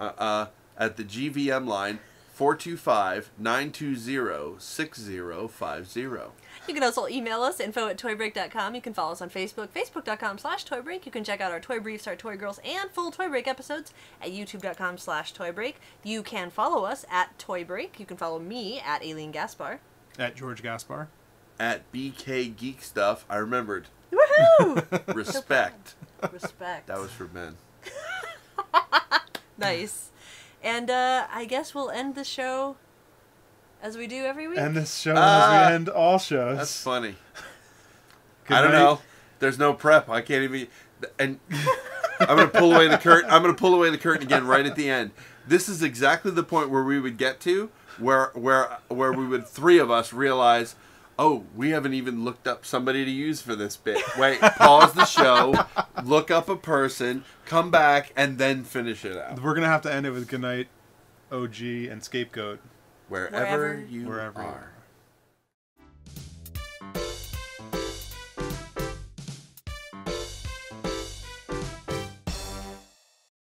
at the GVM line, 425-920-6050. You can also email us, info@toybreak.com. You can follow us on Facebook, facebook.com/toybreak. You can check out our Toy Briefs, our Toy Girls, and full Toy Break episodes at youtube.com/toybreak. You can follow us at Toy Break. You can follow me at Aileen Gaspar. At George Gaspar. At BK Geek Stuff, I remembered. Woohoo! Respect. Respect. That was for Ben. Nice. And I guess we'll end the show as we do every week. And this show as we end all shows. That's funny. Good I don't night. know. There's no prep. I can't even. And I'm gonna pull away the curtain. I'm gonna pull away the curtain again right at the end. This is exactly the point where we would get to, where we would, three of us, realize, oh, we haven't even looked up somebody to use for this bit. Wait, pause the show, look up a person, come back, and then finish it out. We're gonna have to end it with goodnight, OG, and scapegoat. Wherever Wherever you Wherever. are.